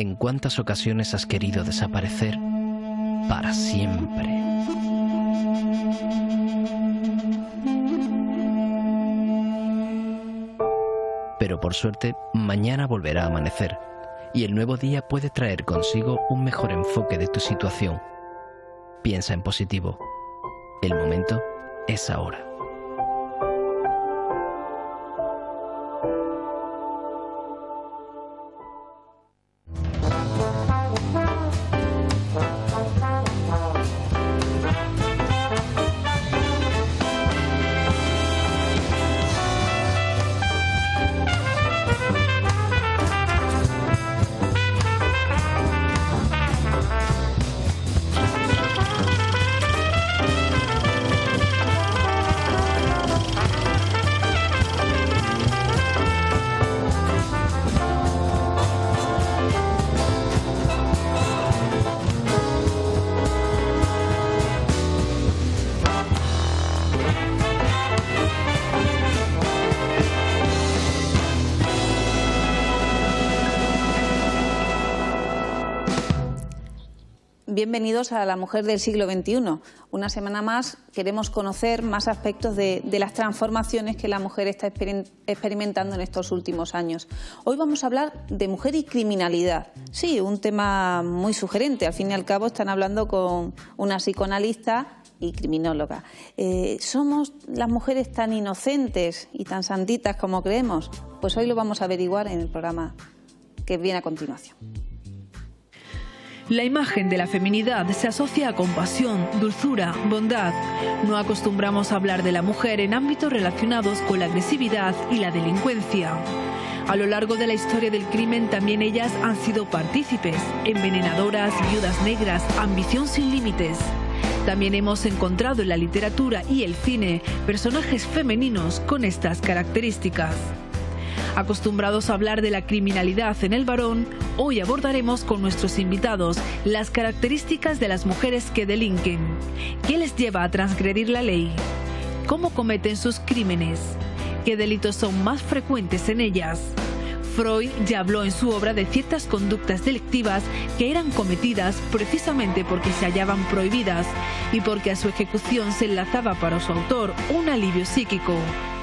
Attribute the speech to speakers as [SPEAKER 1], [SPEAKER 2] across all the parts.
[SPEAKER 1] ¿En cuántas ocasiones has querido desaparecer para siempre? Pero por suerte, mañana volverá a amanecer, y el nuevo día puede traer consigo un mejor enfoque de tu situación. Piensa en positivo. El momento es ahora.
[SPEAKER 2] Bienvenidos a La Mujer del Siglo XXI. Una semana más queremos conocer más aspectos de las transformaciones que la mujer está experimentando en estos últimos años. Hoy vamos a hablar de mujer y criminalidad. Sí, un tema muy sugerente. Al fin y al cabo están hablando con una psicoanalista y criminóloga. ¿Somos las mujeres tan inocentes y tan santitas como creemos? Pues hoy lo vamos a averiguar en el programa que viene a continuación.
[SPEAKER 3] La imagen de la feminidad se asocia a compasión, dulzura, bondad. No acostumbramos a hablar de la mujer en ámbitos relacionados con la agresividad y la delincuencia. A lo largo de la historia del crimen también ellas han sido partícipes, envenenadoras, viudas negras, ambición sin límites. También hemos encontrado en la literatura y el cine personajes femeninos con estas características. Acostumbrados a hablar de la criminalidad en el varón, hoy abordaremos con nuestros invitados las características de las mujeres que delinquen. ¿Qué les lleva a transgredir la ley? ¿Cómo cometen sus crímenes? ¿Qué delitos son más frecuentes en ellas? Freud ya habló en su obra de ciertas conductas delictivas que eran cometidas precisamente porque se hallaban prohibidas y porque a su ejecución se enlazaba para su autor un alivio psíquico.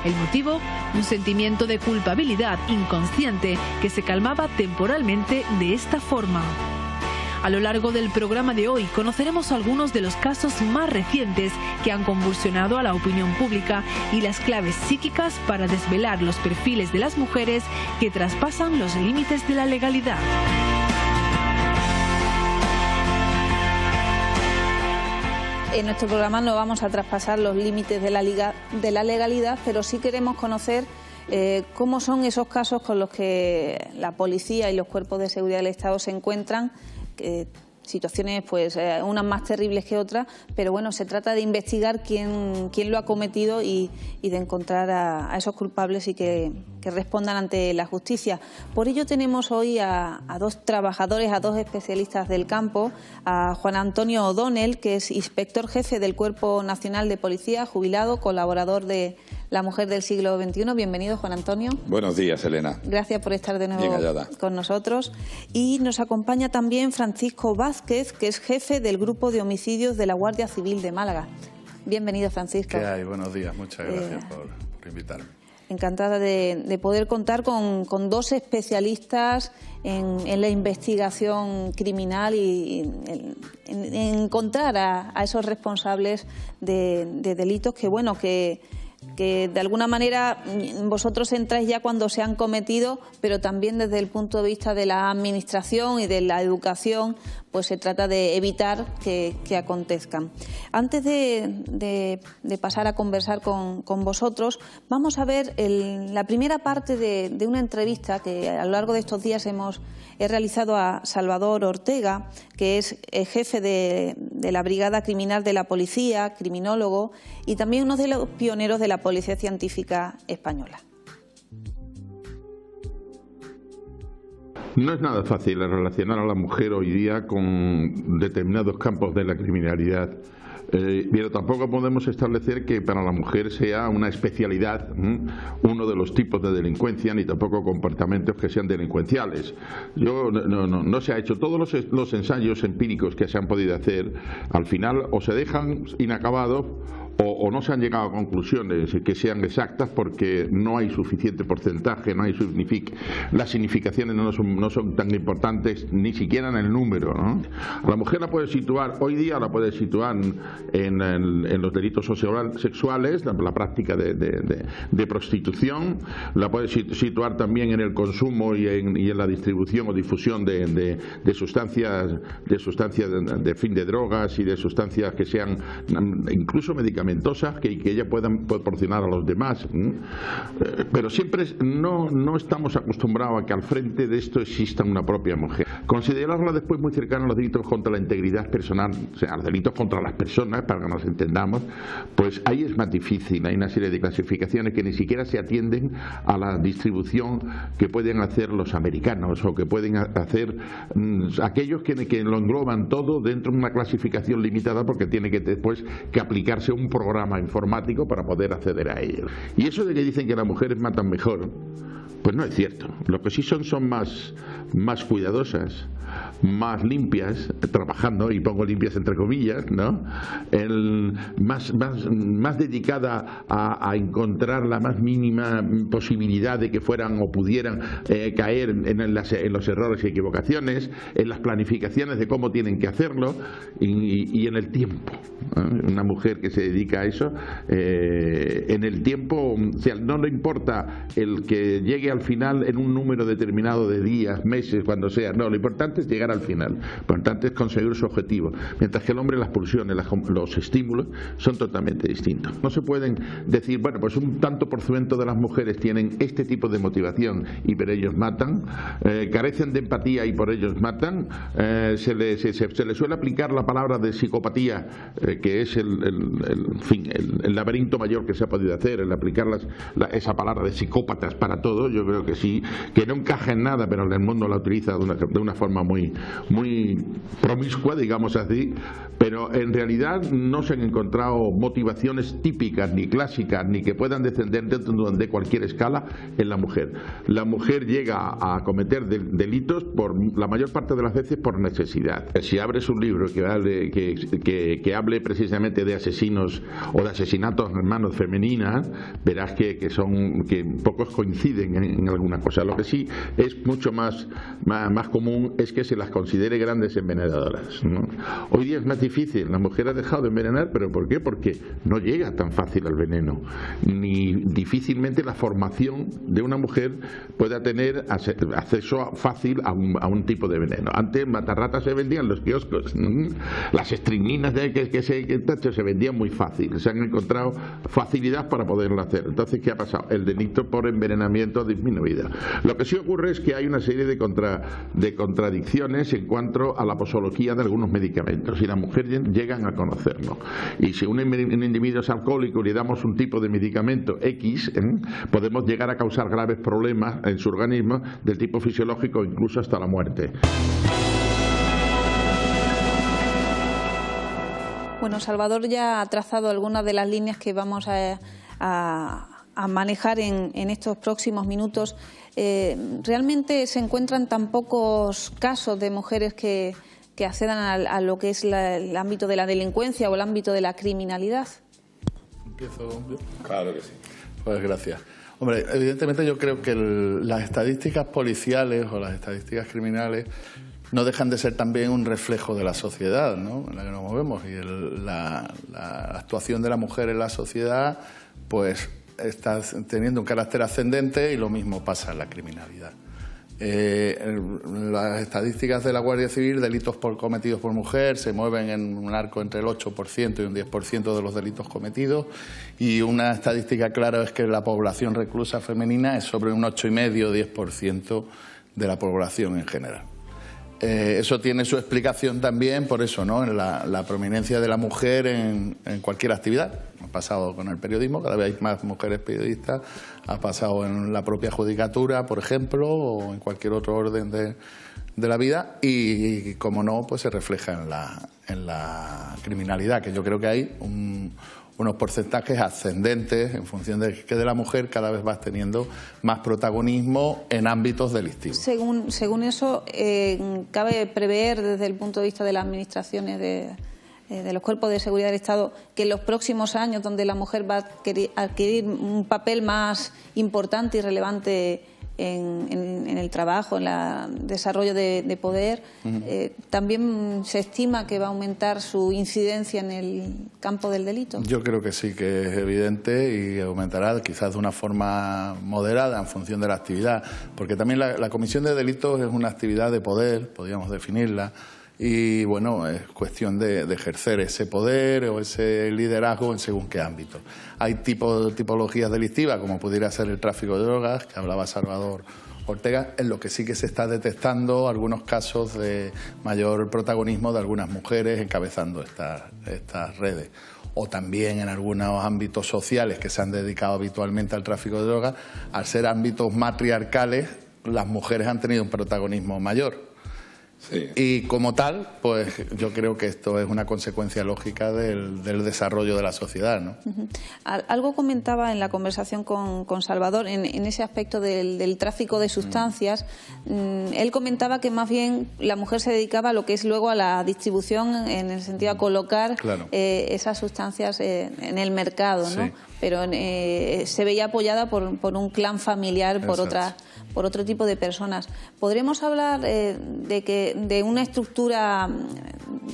[SPEAKER 3] El motivo, un sentimiento de culpabilidad inconsciente que se calmaba temporalmente de esta forma. A lo largo del programa de hoy conoceremos algunos de los casos más recientes que han convulsionado a la opinión pública y las claves psíquicas para desvelar los perfiles de las mujeres que traspasan los límites de la legalidad.
[SPEAKER 2] En nuestro programa no vamos a traspasar los límites de la legalidad, pero sí queremos conocer cómo son esos casos con los que la policía y los cuerpos de seguridad del Estado se encuentran, situaciones pues unas más terribles que otras, pero bueno, se trata de investigar quién lo ha cometido y de encontrar a esos culpables y que respondan ante la justicia. Por ello tenemos hoy a dos trabajadores, a dos especialistas del campo, a Juan Antonio O'Donnell, que es inspector jefe del Cuerpo Nacional de Policía, jubilado, colaborador de La Mujer del Siglo XXI. Bienvenido, Juan Antonio.
[SPEAKER 4] Buenos días, Elena.
[SPEAKER 2] Gracias por estar de nuevo con nosotros. Y nos acompaña también Francisco Vázquez, que es jefe del Grupo de Homicidios de la Guardia Civil de Málaga. Bienvenido, Francisco.
[SPEAKER 4] ¿Qué hay? Buenos días. Muchas gracias por invitarme.
[SPEAKER 2] Encantada de poder contar con dos especialistas en la investigación criminal y en encontrar a esos responsables de delitos que de alguna manera vosotros entráis ya cuando se han cometido, pero también desde el punto de vista de la administración y de la educación, pues se trata de evitar que acontezcan. Antes de pasar a conversar con vosotros, vamos a ver la primera parte de una entrevista que a lo largo de estos días he realizado a Salvador Ortega, que es jefe de la Brigada Criminal de la Policía, criminólogo y también uno de los pioneros de la Policía Científica Española.
[SPEAKER 5] No es nada fácil relacionar a la mujer hoy día con determinados campos de la criminalidad. Pero tampoco podemos establecer que para la mujer sea una especialidad uno de los tipos de delincuencia, ni tampoco comportamientos que sean delincuenciales. No se ha hecho. Todos los ensayos empíricos que se han podido hacer, al final o se dejan inacabados o no se han llegado a conclusiones que sean exactas porque no hay suficiente porcentaje, las significaciones no son tan importantes ni siquiera en el número, ¿no? A la mujer la puede situar, hoy día la puede situar en los delitos sexuales, la práctica de prostitución, la puede situar también en el consumo y en la distribución o difusión de sustancias, de drogas y de sustancias que sean incluso medicamentosas que ella pueda proporcionar a los demás. Pero siempre no estamos acostumbrados a que al frente de esto exista una propia mujer. Considerarla después muy cercana a los delitos contra la integridad personal, o sea, los delitos contra las personas, para que nos entendamos, pues ahí es más difícil. Hay una serie de clasificaciones que ni siquiera se atienden a la distribución que pueden hacer los americanos o que pueden hacer aquellos que lo engloban todo dentro de una clasificación limitada, porque tiene que después que aplicarse un programa informático para poder acceder a ello. Y eso de que dicen que las mujeres matan mejor, pues no es cierto. Lo que sí son más cuidadosas, más limpias, trabajando, y pongo limpias entre comillas, ¿no? Más dedicada a encontrar la más mínima posibilidad de que fueran o pudieran caer en los errores y equivocaciones, en las planificaciones de cómo tienen que hacerlo y en el tiempo. Una mujer que se dedica a eso, en el tiempo, o sea, no le importa el que llegue al final en un número determinado de días, meses, cuando sea, no, lo importante es llegar al final, lo importante es conseguir su objetivo, mientras que el hombre, las pulsiones, los estímulos son totalmente distintos. No se pueden decir, bueno, pues un tanto por ciento de las mujeres tienen este tipo de motivación y por ellos matan, carecen de empatía y por ellos matan, se le suele aplicar la palabra de psicopatía, que es el laberinto mayor que se ha podido hacer, el aplicar esa palabra de psicópatas para todo. Yo creo que sí, que no encaja en nada, pero el mundo la utiliza de una forma muy promiscua, digamos así, pero en realidad no se han encontrado motivaciones típicas ni clásicas ni que puedan descender dentro de cualquier escala en la mujer. La mujer llega a cometer delitos por la mayor parte de las veces por necesidad. Si abres un libro que hable precisamente de asesinos o de asesinatos en manos femeninas, verás que pocos coinciden en alguna cosa. Lo que sí es mucho más común es que se las considere grandes envenenadoras, ¿no? Hoy día es más difícil. La mujer ha dejado de envenenar, ¿pero por qué? Porque no llega tan fácil al veneno, ni difícilmente la formación de una mujer pueda tener acceso fácil a un tipo de veneno. Antes matarratas se vendían en los kioscos, las estricninas que se vendían muy fácil, se han encontrado facilidad para poderlo hacer. Entonces, ¿qué ha pasado? El delito por envenenamiento ha disminuido. Lo que sí ocurre es que hay una serie de contradicciones en cuanto a la posología de algunos medicamentos, y las mujeres llegan a conocerlo. Y si un individuo es alcohólico y le damos un tipo de medicamento X, podemos llegar a causar graves problemas en su organismo del tipo fisiológico, incluso hasta la muerte.
[SPEAKER 2] Bueno, Salvador ya ha trazado algunas de las líneas que vamos a manejar en estos próximos minutos. ¿Realmente se encuentran tan pocos casos de mujeres que accedan a lo que es el ámbito de la delincuencia o el ámbito de la criminalidad?
[SPEAKER 4] ¿Empiezo? Claro que sí. Pues gracias. Hombre, evidentemente yo creo que las estadísticas policiales o las estadísticas criminales no dejan de ser también un reflejo de la sociedad, ¿no?, en la que nos movemos, y la actuación de la mujer en la sociedad pues está teniendo un carácter ascendente, y lo mismo pasa en la criminalidad. Las estadísticas de la Guardia Civil, delitos cometidos por mujer, se mueven en un arco entre el 8% y un 10% de los delitos cometidos, y una estadística clara es que la población reclusa femenina es sobre un 8,5-10% de la población en general. Eso tiene su explicación también por eso, ¿no?, en la prominencia de la mujer en cualquier actividad. Ha pasado con el periodismo, cada vez hay más mujeres periodistas, ha pasado en la propia judicatura, por ejemplo, o en cualquier otro orden de la vida, y como no, pues se refleja criminalidad, que yo creo que hay unos porcentajes ascendentes en función de que de la mujer cada vez va teniendo más protagonismo en ámbitos delictivos.
[SPEAKER 2] Según eso, cabe prever desde el punto de vista de las administraciones de los cuerpos de seguridad del Estado que en los próximos años, donde la mujer va a adquirir un papel más importante y relevante en el trabajo, en el desarrollo de poder, también se estima que va a aumentar su incidencia en el campo del delito.
[SPEAKER 4] Yo creo que sí, que es evidente, y aumentará quizás de una forma moderada en función de la actividad, porque también la comisión de delitos es una actividad de poder, podríamos definirla, y bueno, es cuestión de ejercer ese poder o ese liderazgo en según qué ámbito. Hay tipologías delictivas, como pudiera ser el tráfico de drogas, que hablaba Salvador Ortega, en lo que sí que se está detectando algunos casos de mayor protagonismo de algunas mujeres encabezando estas redes. O también en algunos ámbitos sociales que se han dedicado habitualmente al tráfico de drogas, al ser ámbitos matriarcales, las mujeres han tenido un protagonismo mayor. Sí. Y como tal, pues yo creo que esto es una consecuencia lógica del desarrollo de la sociedad, ¿no?
[SPEAKER 2] Algo comentaba en la conversación con Salvador en ese aspecto del tráfico de sustancias. Él comentaba que más bien la mujer se dedicaba a lo que es luego a la distribución, en el sentido a colocar esas sustancias en el mercado, ¿no? Sí. Pero se veía apoyada por un clan familiar, por otro tipo de personas. ¿Podremos hablar de una estructura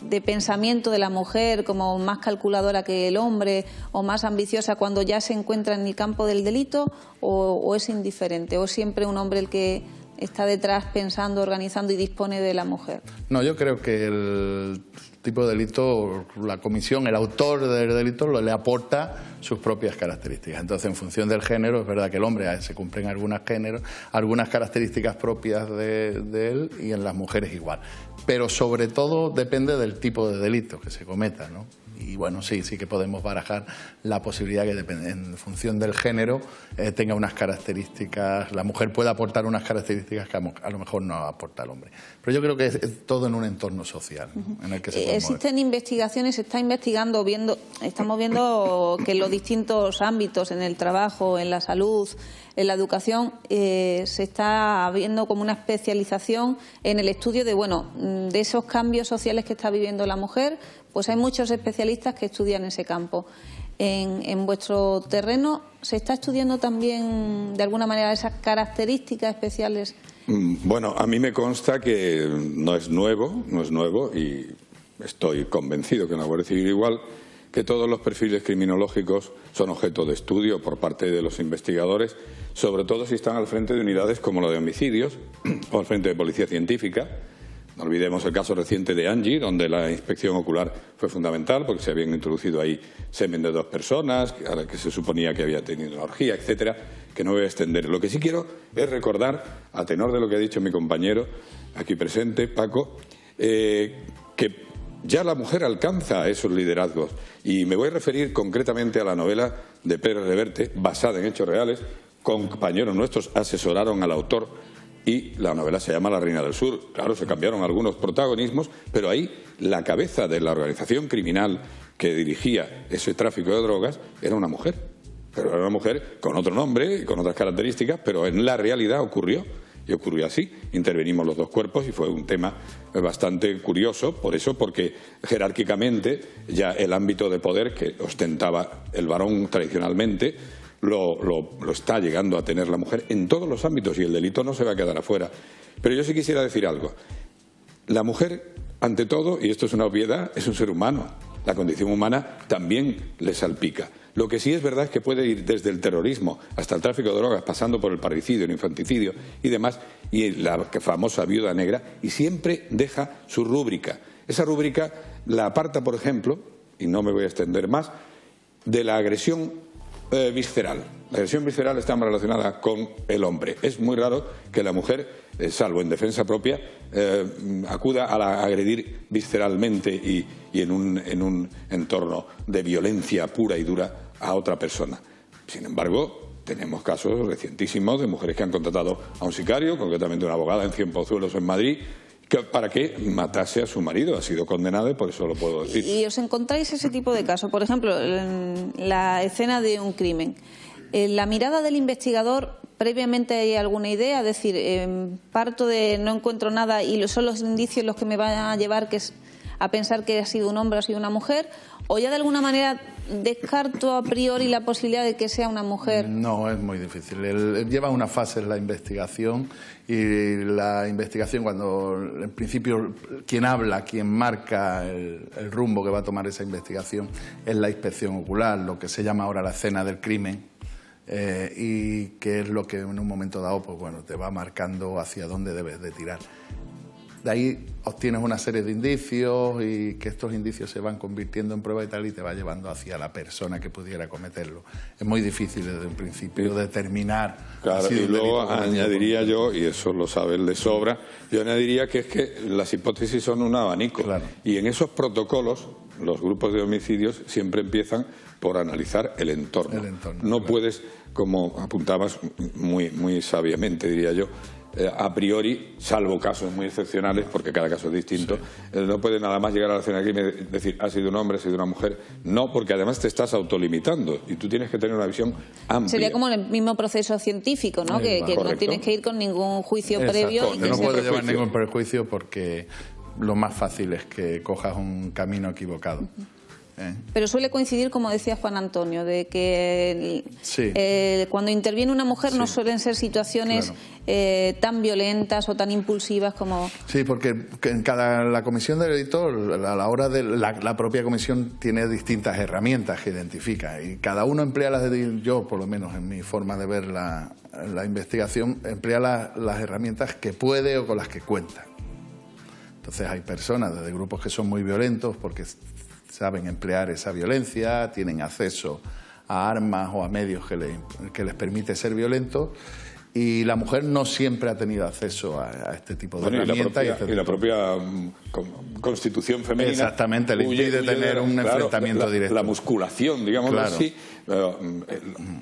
[SPEAKER 2] de pensamiento de la mujer como más calculadora que el hombre o más ambiciosa cuando ya se encuentra en el campo del delito, o es indiferente, o es siempre un hombre el que está detrás pensando, organizando y dispone de la mujer?
[SPEAKER 4] No, yo creo que el tipo de delito, la comisión, el autor del delito le aporta sus propias características. Entonces, en función del género, es verdad que el hombre se cumplen algunas características propias de él, y en las mujeres igual. Pero sobre todo depende del tipo de delito que se cometa, ¿no? Y bueno, sí que podemos barajar la posibilidad que en función del género tenga unas características, la mujer pueda aportar unas características que a lo mejor no aporta el hombre. Pero yo creo que es todo en un entorno social, ¿no? En el que se puede
[SPEAKER 2] Existen mover. Investigaciones, se está investigando, estamos viendo que en los distintos ámbitos, en el trabajo, en la salud, en la educación, se está viendo como una especialización en el estudio de esos cambios sociales que está viviendo la mujer. Pues hay muchos especialistas que estudian ese campo. En vuestro terreno, ¿se está estudiando también de alguna manera esas características especiales?
[SPEAKER 6] Bueno, a mí me consta que no es nuevo y estoy convencido que en la Guardia Civil igual, que todos los perfiles criminológicos son objeto de estudio por parte de los investigadores, sobre todo si están al frente de unidades como la de homicidios o al frente de policía científica. No olvidemos el caso reciente de Angie, donde la inspección ocular fue fundamental porque se habían introducido ahí semen de 2 personas, a la que se suponía que había tenido una orgía, etcétera, que no voy a extender. Lo que sí quiero es recordar, a tenor de lo que ha dicho mi compañero aquí presente, Paco, que ya la mujer alcanza esos liderazgos. Y me voy a referir concretamente a la novela de Pérez Reverte, basada en hechos reales. Compañeros nuestros asesoraron al autor y la novela se llama La Reina del Sur. Claro, se cambiaron algunos protagonismos, pero ahí la cabeza de la organización criminal que dirigía ese tráfico de drogas era una mujer. Pero era una mujer con otro nombre y con otras características, pero en la realidad ocurrió. Y ocurrió así. Intervenimos los 2 cuerpos y fue un tema bastante curioso, porque jerárquicamente ya el ámbito de poder que ostentaba el varón tradicionalmente lo está llegando a tener la mujer en todos los ámbitos, y el delito no se va a quedar afuera. Pero yo sí quisiera decir algo. La mujer, ante todo, y esto es una obviedad, es un ser humano. La condición humana también le salpica. Lo que sí es verdad es que puede ir desde el terrorismo hasta el tráfico de drogas, pasando por el parricidio, el infanticidio y demás, y la famosa viuda negra, y siempre deja su rúbrica. Esa rúbrica la aparta, por ejemplo, y no me voy a extender más, de la agresión visceral. La agresión visceral está más relacionada con el hombre. Es muy raro que la mujer, salvo en defensa propia, acuda a agredir visceralmente y en un entorno de violencia pura y dura a otra persona. Sin embargo, tenemos casos recientísimos de mujeres que han contratado a un sicario, concretamente una abogada en Cienpozuelos, en Madrid, para que matase a su marido. Ha sido condenada y por eso lo puedo decir.
[SPEAKER 2] ¿Y os encontráis ese tipo de casos? Por ejemplo, en la escena de un crimen. En la mirada del investigador, ¿previamente hay alguna idea? Es decir, parto de no encuentro nada y son los indicios los que me van a llevar a pensar que ha sido un hombre o ha sido una mujer, o ya de alguna manera descarto a priori la posibilidad de que sea una mujer.
[SPEAKER 4] No, es muy difícil. Lleva una fase en la investigación, y la investigación, cuando en principio quien habla, quien marca el rumbo que va a tomar esa investigación, es la inspección ocular, lo que se llama ahora la escena del crimen, y que es lo que en un momento dado pues bueno, te va marcando hacia dónde debes de tirar. De ahí obtienes una serie de indicios, y que estos indicios se van convirtiendo en prueba y tal, y te va llevando hacia la persona que pudiera cometerlo. Es muy difícil desde un principio determinar.
[SPEAKER 6] Claro, y luego añadiría yo, y eso lo sabe el de sobra, yo añadiría que es que las hipótesis son un abanico.
[SPEAKER 4] Claro.
[SPEAKER 6] Y en esos protocolos, los grupos de homicidios siempre empiezan por analizar el entorno. No claro. Puedes, como apuntabas muy sabiamente, diría yo, a priori, salvo casos muy excepcionales, porque cada caso es distinto, sí. No puede nada más llegar a la escena aquí y decir, ha sido un hombre, ha sido una mujer. No, porque además te estás autolimitando y tú tienes que tener una visión amplia.
[SPEAKER 2] Sería como el mismo proceso científico, ¿no? Que no tienes que ir con ningún juicio previo.
[SPEAKER 4] Y que no puedes llevar ningún prejuicio, porque lo más fácil es que cojas un camino equivocado.
[SPEAKER 2] Pero suele coincidir, como decía Juan Antonio, de que cuando interviene una mujer no suelen ser situaciones tan violentas o tan impulsivas como... Sí, porque en la comisión del delito, a la hora de la propia comisión tiene distintas herramientas que identifica, y cada uno emplea yo por lo menos en mi forma de ver la investigación, emplea las herramientas que puede o con las que cuenta. Entonces hay personas de grupos que son muy violentos porque saben emplear esa violencia, tienen acceso a armas o a medios que les permite ser violentos, y la mujer no siempre ha tenido acceso a este tipo de herramientas.
[SPEAKER 6] Y la propia constitución femenina
[SPEAKER 4] exactamente le impide tener un enfrentamiento directo.
[SPEAKER 6] La musculación, digámoslo así,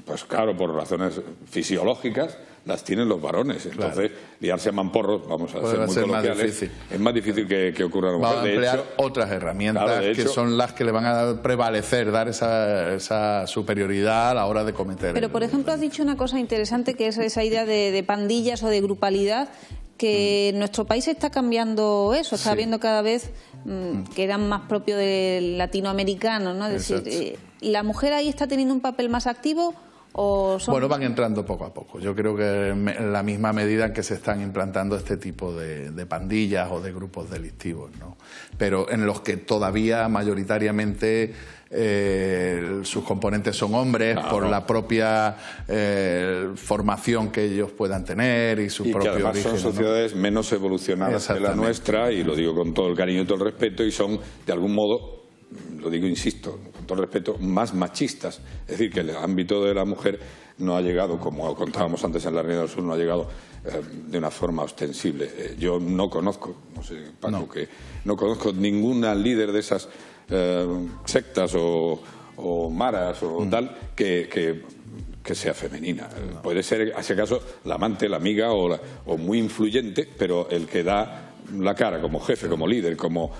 [SPEAKER 6] pues claro, por razones fisiológicas, las tienen los varones. Entonces, liarse a mamporros, vamos a ser muy coloquiales, es más difícil que ocurra a la mujer.
[SPEAKER 4] Va a emplear otras herramientas que son las que le van a prevalecer, dar esa superioridad a la hora de cometer.
[SPEAKER 2] Pero, por ejemplo, has dicho una cosa interesante, que es esa idea de pandillas o de grupalidad, que en nuestro país está cambiando eso, está viendo cada vez que eran más propios del latinoamericano, ¿no? Es decir, ¿la mujer ahí está teniendo un papel más activo? Bueno, van entrando poco a poco. Yo creo que en la misma medida en que se están implantando este tipo de pandillas o de grupos delictivos, ¿no? Pero en los que todavía mayoritariamente sus componentes son hombres, por la propia formación que ellos puedan tener y su propio
[SPEAKER 6] además
[SPEAKER 4] origen.
[SPEAKER 6] Son sociedades menos evolucionadas que la nuestra, y lo digo con todo el cariño y todo el respeto, y son de algún modo, lo digo, insisto, con todo el respeto, más machistas. Es decir, que el ámbito de la mujer no ha llegado, como contábamos antes en la Reina del Sur, no ha llegado de una forma ostensible. Yo no conozco, no sé, Paco, que no conozco ninguna líder de esas sectas o maras o tal que sea femenina. Puede ser, si acaso, la amante, la amiga o muy influyente, pero el que da la cara como jefe, como líder, como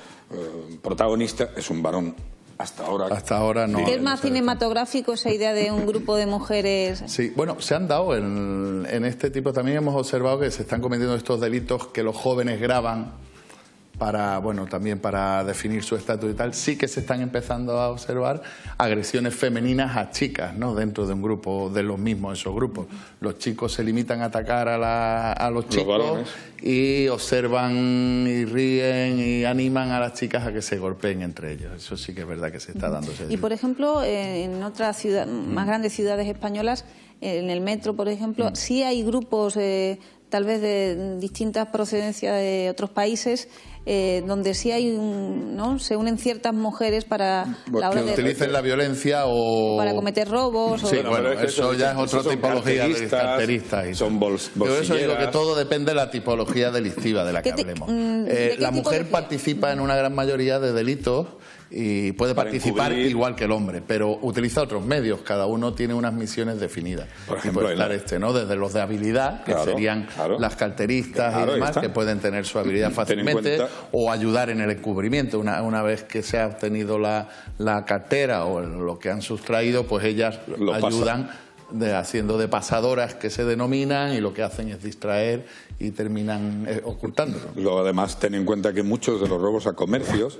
[SPEAKER 6] protagonista, es un varón. Hasta ahora no.
[SPEAKER 2] ¿Es más cinematográfico esa idea de un grupo de mujeres?
[SPEAKER 4] Sí, bueno, se han dado en este tipo. También hemos observado que se están cometiendo estos delitos que los jóvenes graban también para definir su estatus y tal. Sí que se están empezando a observar agresiones femeninas a chicas, ¿no? Dentro de un grupo, de los mismos esos grupos. Los chicos se limitan a atacar a los chicos y observan y ríen y animan a las chicas a que se golpeen entre ellos. Eso sí que es verdad que se está dando.
[SPEAKER 2] Y, por ejemplo, en otras ciudades, más grandes ciudades españolas, en el metro, por ejemplo, sí hay grupos tal vez de distintas procedencias de otros países donde sí hay ¿no? Se unen ciertas mujeres para la hora
[SPEAKER 4] que utilicen la violencia o
[SPEAKER 2] para cometer robos.
[SPEAKER 4] Sí, bueno, eso ya es otra tipología de carteristas.
[SPEAKER 6] Son bolsilleras.
[SPEAKER 4] Por eso digo que todo depende de la tipología delictiva de la que hablemos. La mujer participa en una gran mayoría de delitos y puede participar igual que el hombre, pero utiliza otros medios. Cada uno tiene unas misiones definidas.
[SPEAKER 6] Por ejemplo,
[SPEAKER 4] ¿no? Desde los de habilidad, que serían las carteristas y demás, que pueden tener su habilidad fácilmente, o ayudar en el encubrimiento. Una vez que se ha obtenido la cartera o lo que han sustraído, pues ellas ayudan haciendo de pasadoras, que se denominan, y lo que hacen es distraer y terminan ocultándolo.
[SPEAKER 6] Luego, además, ten en cuenta que muchos de los robos a comercios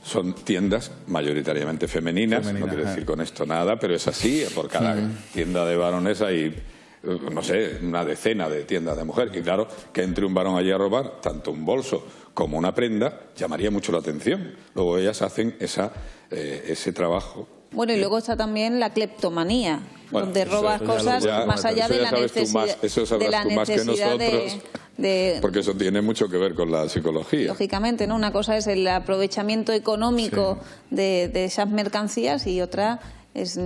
[SPEAKER 6] son tiendas mayoritariamente femeninas. No quiero decir con esto nada, pero es así. Por cada tienda de varones hay, no sé, una decena de tiendas de mujer. Y claro, que entre un varón allí a robar tanto un bolso como una prenda llamaría mucho la atención. Luego ellas hacen ese trabajo.
[SPEAKER 2] Bueno, y luego está también la cleptomanía, donde robas cosas más allá de la necesidad.
[SPEAKER 6] Eso sabrás tú más que nosotros, porque eso tiene mucho que ver con la psicología.
[SPEAKER 2] Lógicamente, ¿no? Una cosa es el aprovechamiento económico de esas mercancías, y otra es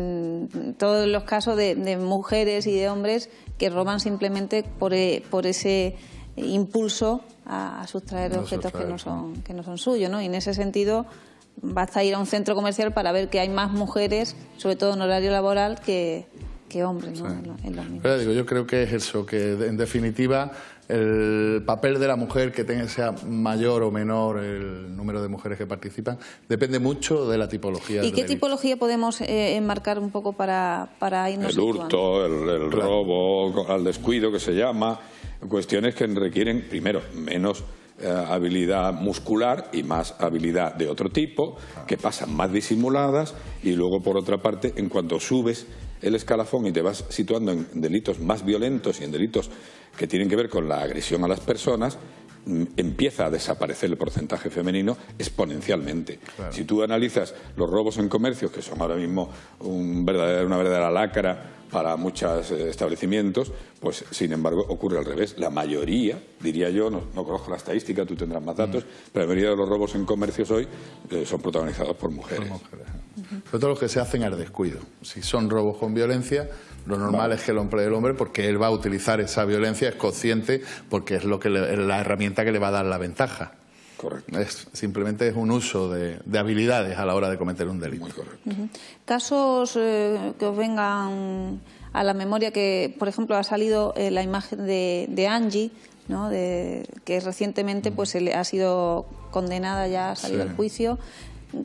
[SPEAKER 2] todos los casos de mujeres y de hombres que roban simplemente por ese impulso a sustraer objetos que no son suyos, ¿no? Y en ese sentido, basta ir a un centro comercial para ver que hay más mujeres, sobre todo en horario laboral, que hombres, ¿no? En los mismos.
[SPEAKER 4] Pero digo, yo creo que es eso, que en definitiva el papel de la mujer, que sea mayor o menor el número de mujeres que participan, depende mucho de la tipología.
[SPEAKER 2] ¿Y qué tipología podemos enmarcar un poco para irnos
[SPEAKER 6] el hurto, el robo al descuido, que se llama, cuestiones que requieren, primero, menos habilidad muscular y más habilidad de otro tipo, que pasan más disimuladas, y luego, por otra parte, en cuanto subes el escalafón y te vas situando en delitos más violentos y en delitos que tienen que ver con la agresión a las personas, empieza a desaparecer el porcentaje femenino exponencialmente. Claro. Si tú analizas los robos en comercios, que son ahora mismo una verdadera lacra para muchos establecimientos, pues sin embargo ocurre al revés. La mayoría, diría yo, no conozco la estadística, tú tendrás más datos, pero la mayoría de los robos en comercios hoy son protagonizados por mujeres.
[SPEAKER 4] Sobre todo los que se hacen al descuido. Si son robos con violencia, lo normal es que lo emplee el hombre, porque él va a utilizar esa violencia, es consciente, porque es la herramienta que le va a dar la ventaja.
[SPEAKER 6] Correcto.
[SPEAKER 4] Simplemente es un uso de habilidades a la hora de cometer un delito.
[SPEAKER 6] Muy correcto.
[SPEAKER 2] Casos que os vengan a la memoria, que por ejemplo ha salido la imagen de Angie, ¿no? Que recientemente pues ha sido condenada, ya ha salido al juicio.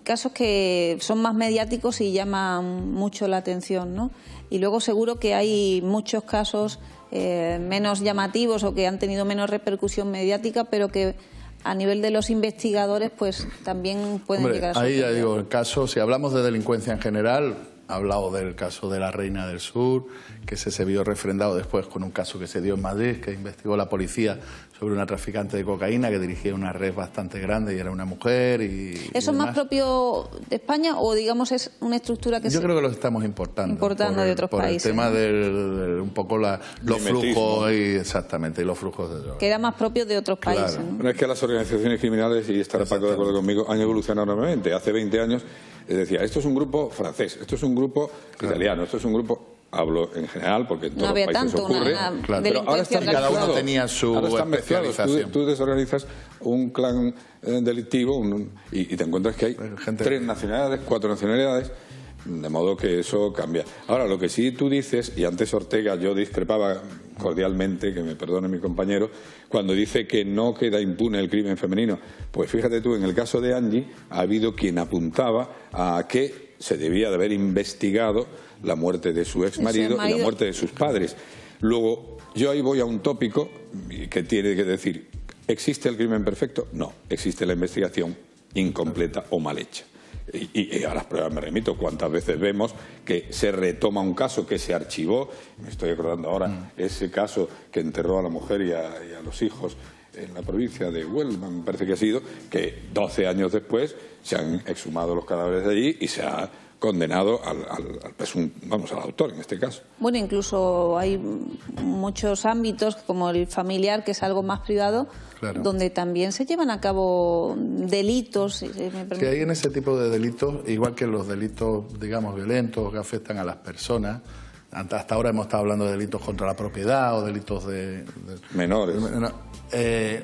[SPEAKER 2] Casos que son más mediáticos y llaman mucho la atención, ¿no? Y luego seguro que hay muchos casos menos llamativos o que han tenido menos repercusión mediática, pero que a nivel de los investigadores pues también pueden llegar a ser.
[SPEAKER 4] Ahí ya digo, el caso, si hablamos de delincuencia en general, ha hablado del caso de la Reina del Sur, que se vio refrendado después con un caso que se dio en Madrid, que investigó la policía sobre una traficante de cocaína que dirigía una red bastante grande y era una mujer.
[SPEAKER 2] ¿Eso es más propio de España o digamos es una estructura que
[SPEAKER 4] yo creo que lo estamos importando
[SPEAKER 2] de otros países?
[SPEAKER 4] El tema del un poco los flujos y los flujos de drogas.
[SPEAKER 2] Que era más propio de otros países, ¿no?
[SPEAKER 6] Pero es que las organizaciones criminales, y estará Paco de acuerdo conmigo, han evolucionado enormemente. Hace 20 años decía, esto es un grupo francés, esto es un grupo italiano, esto es un grupo... Hablo en general porque en todos los países ocurre, pero ahora
[SPEAKER 4] cada uno tenía su especialización.
[SPEAKER 6] Tú desorganizas un clan delictivo y te encuentras que hay 3 nacionalidades, 4 nacionalidades, de modo que eso cambia. Ahora, lo que sí tú dices, y antes Ortega yo discrepaba cordialmente, que me perdone mi compañero, cuando dice que no queda impune el crimen femenino, pues fíjate tú, en el caso de Angie ha habido quien apuntaba a que se debía de haber investigado la muerte de su exmarido y la muerte de sus padres. Luego, yo ahí voy a un tópico que tiene que decir, ¿existe el crimen perfecto? No, existe la investigación incompleta o mal hecha. Y a las pruebas me remito. ¿Cuántas veces vemos que se retoma un caso que se archivó? Me estoy acordando ahora ese caso que enterró a la mujer y a los hijos en la provincia de Huelva, me parece que ha sido, que 12 años después se han exhumado los cadáveres de allí y se ha condenado al autor en este caso.
[SPEAKER 2] Bueno, incluso hay muchos ámbitos, como el familiar, que es algo más privado, claro, donde también se llevan a cabo delitos.
[SPEAKER 4] Que hay en ese tipo de delitos, igual que los delitos, digamos, violentos que afectan a las personas. Hasta ahora hemos estado hablando de delitos contra la propiedad o delitos de
[SPEAKER 6] menores.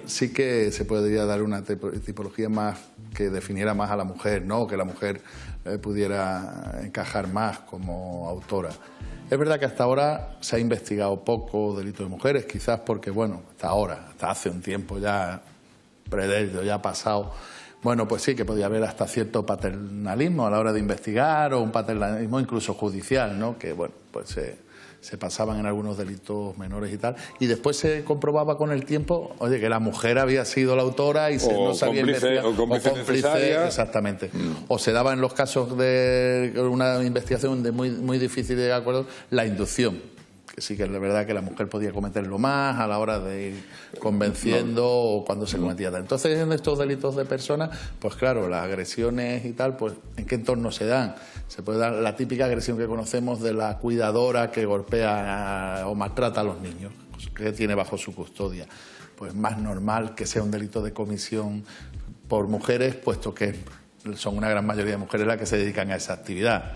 [SPEAKER 4] Sí que se podría dar una tipología más que definiera más a la mujer, ¿no? Que la mujer pudiera encajar más como autora. Es verdad que hasta ahora se ha investigado poco delitos de mujeres, quizás porque, bueno, hasta hace un tiempo ya ya ha pasado. Bueno, pues sí, que podía haber hasta cierto paternalismo a la hora de investigar, o un paternalismo incluso judicial, ¿no? Que, bueno, pues se pasaban en algunos delitos menores y tal. Y después se comprobaba con el tiempo, oye, que la mujer había sido la autora y no sabía investigar.
[SPEAKER 6] O cómplice,
[SPEAKER 4] exactamente. O se daba en los casos de una investigación de muy difícil de acuerdo, la inducción. Que sí que es verdad que la mujer podía cometerlo más a la hora de ir convenciendo o cuando se cometía tal. Entonces, en estos delitos de personas, pues claro, las agresiones y tal, pues ¿en qué entorno se dan? Se puede dar la típica agresión que conocemos de la cuidadora que golpea o maltrata a los niños, que tiene bajo su custodia. Pues más normal que sea un delito de comisión por mujeres, puesto que son una gran mayoría de mujeres las que se dedican a esa actividad.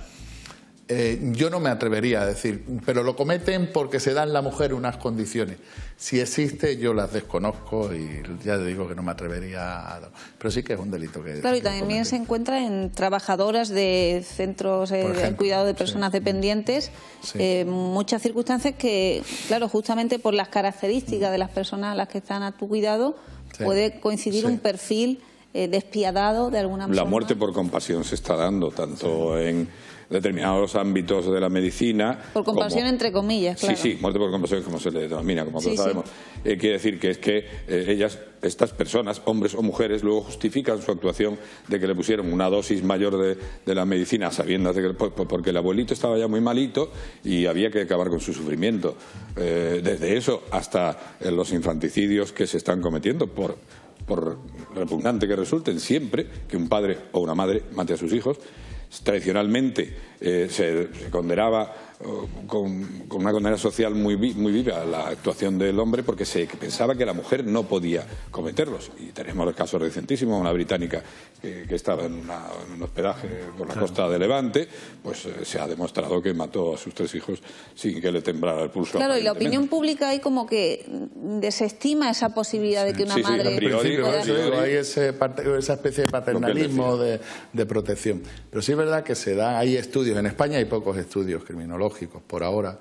[SPEAKER 4] Yo no me atrevería a decir, pero lo cometen porque se dan la mujer unas condiciones. Si existe, yo las desconozco y ya digo que no me atrevería a... Pero sí que es un delito que...
[SPEAKER 2] Claro, y también se encuentra en trabajadoras de centros de cuidado de personas dependientes, muchas circunstancias que, claro, justamente por las características de las personas a las que están a tu cuidado, puede coincidir un perfil despiadado de alguna manera.
[SPEAKER 6] La muerte por compasión se está dando tanto en determinados ámbitos de la medicina.
[SPEAKER 2] Por compasión, como, entre comillas, claro.
[SPEAKER 6] Sí, muerte por compasión, como se le denomina, como todos sabemos. Quiere decir que es que estas personas, hombres o mujeres, luego justifican su actuación de que le pusieron una dosis mayor de la medicina, sabiendo de que, porque el abuelito estaba ya muy malito y había que acabar con su sufrimiento. Desde eso hasta los infanticidios que se están cometiendo por repugnante que resulten, siempre que un padre o una madre mate a sus hijos. Tradicionalmente se condenaba con una condena social muy viva la actuación del hombre, porque se pensaba que la mujer no podía cometerlos. Y tenemos el caso recentísimo, una británica que estaba en un hospedaje por la costa de Levante, pues se ha demostrado que mató a sus 3 hijos sin que le temblara el pulso.
[SPEAKER 2] Claro, y la opinión pública hay como que desestima esa posibilidad de que una madre...
[SPEAKER 4] Hay esa especie de paternalismo de protección. Pero sí es verdad que se da, hay estudios, en España hay pocos estudios criminológicos por ahora,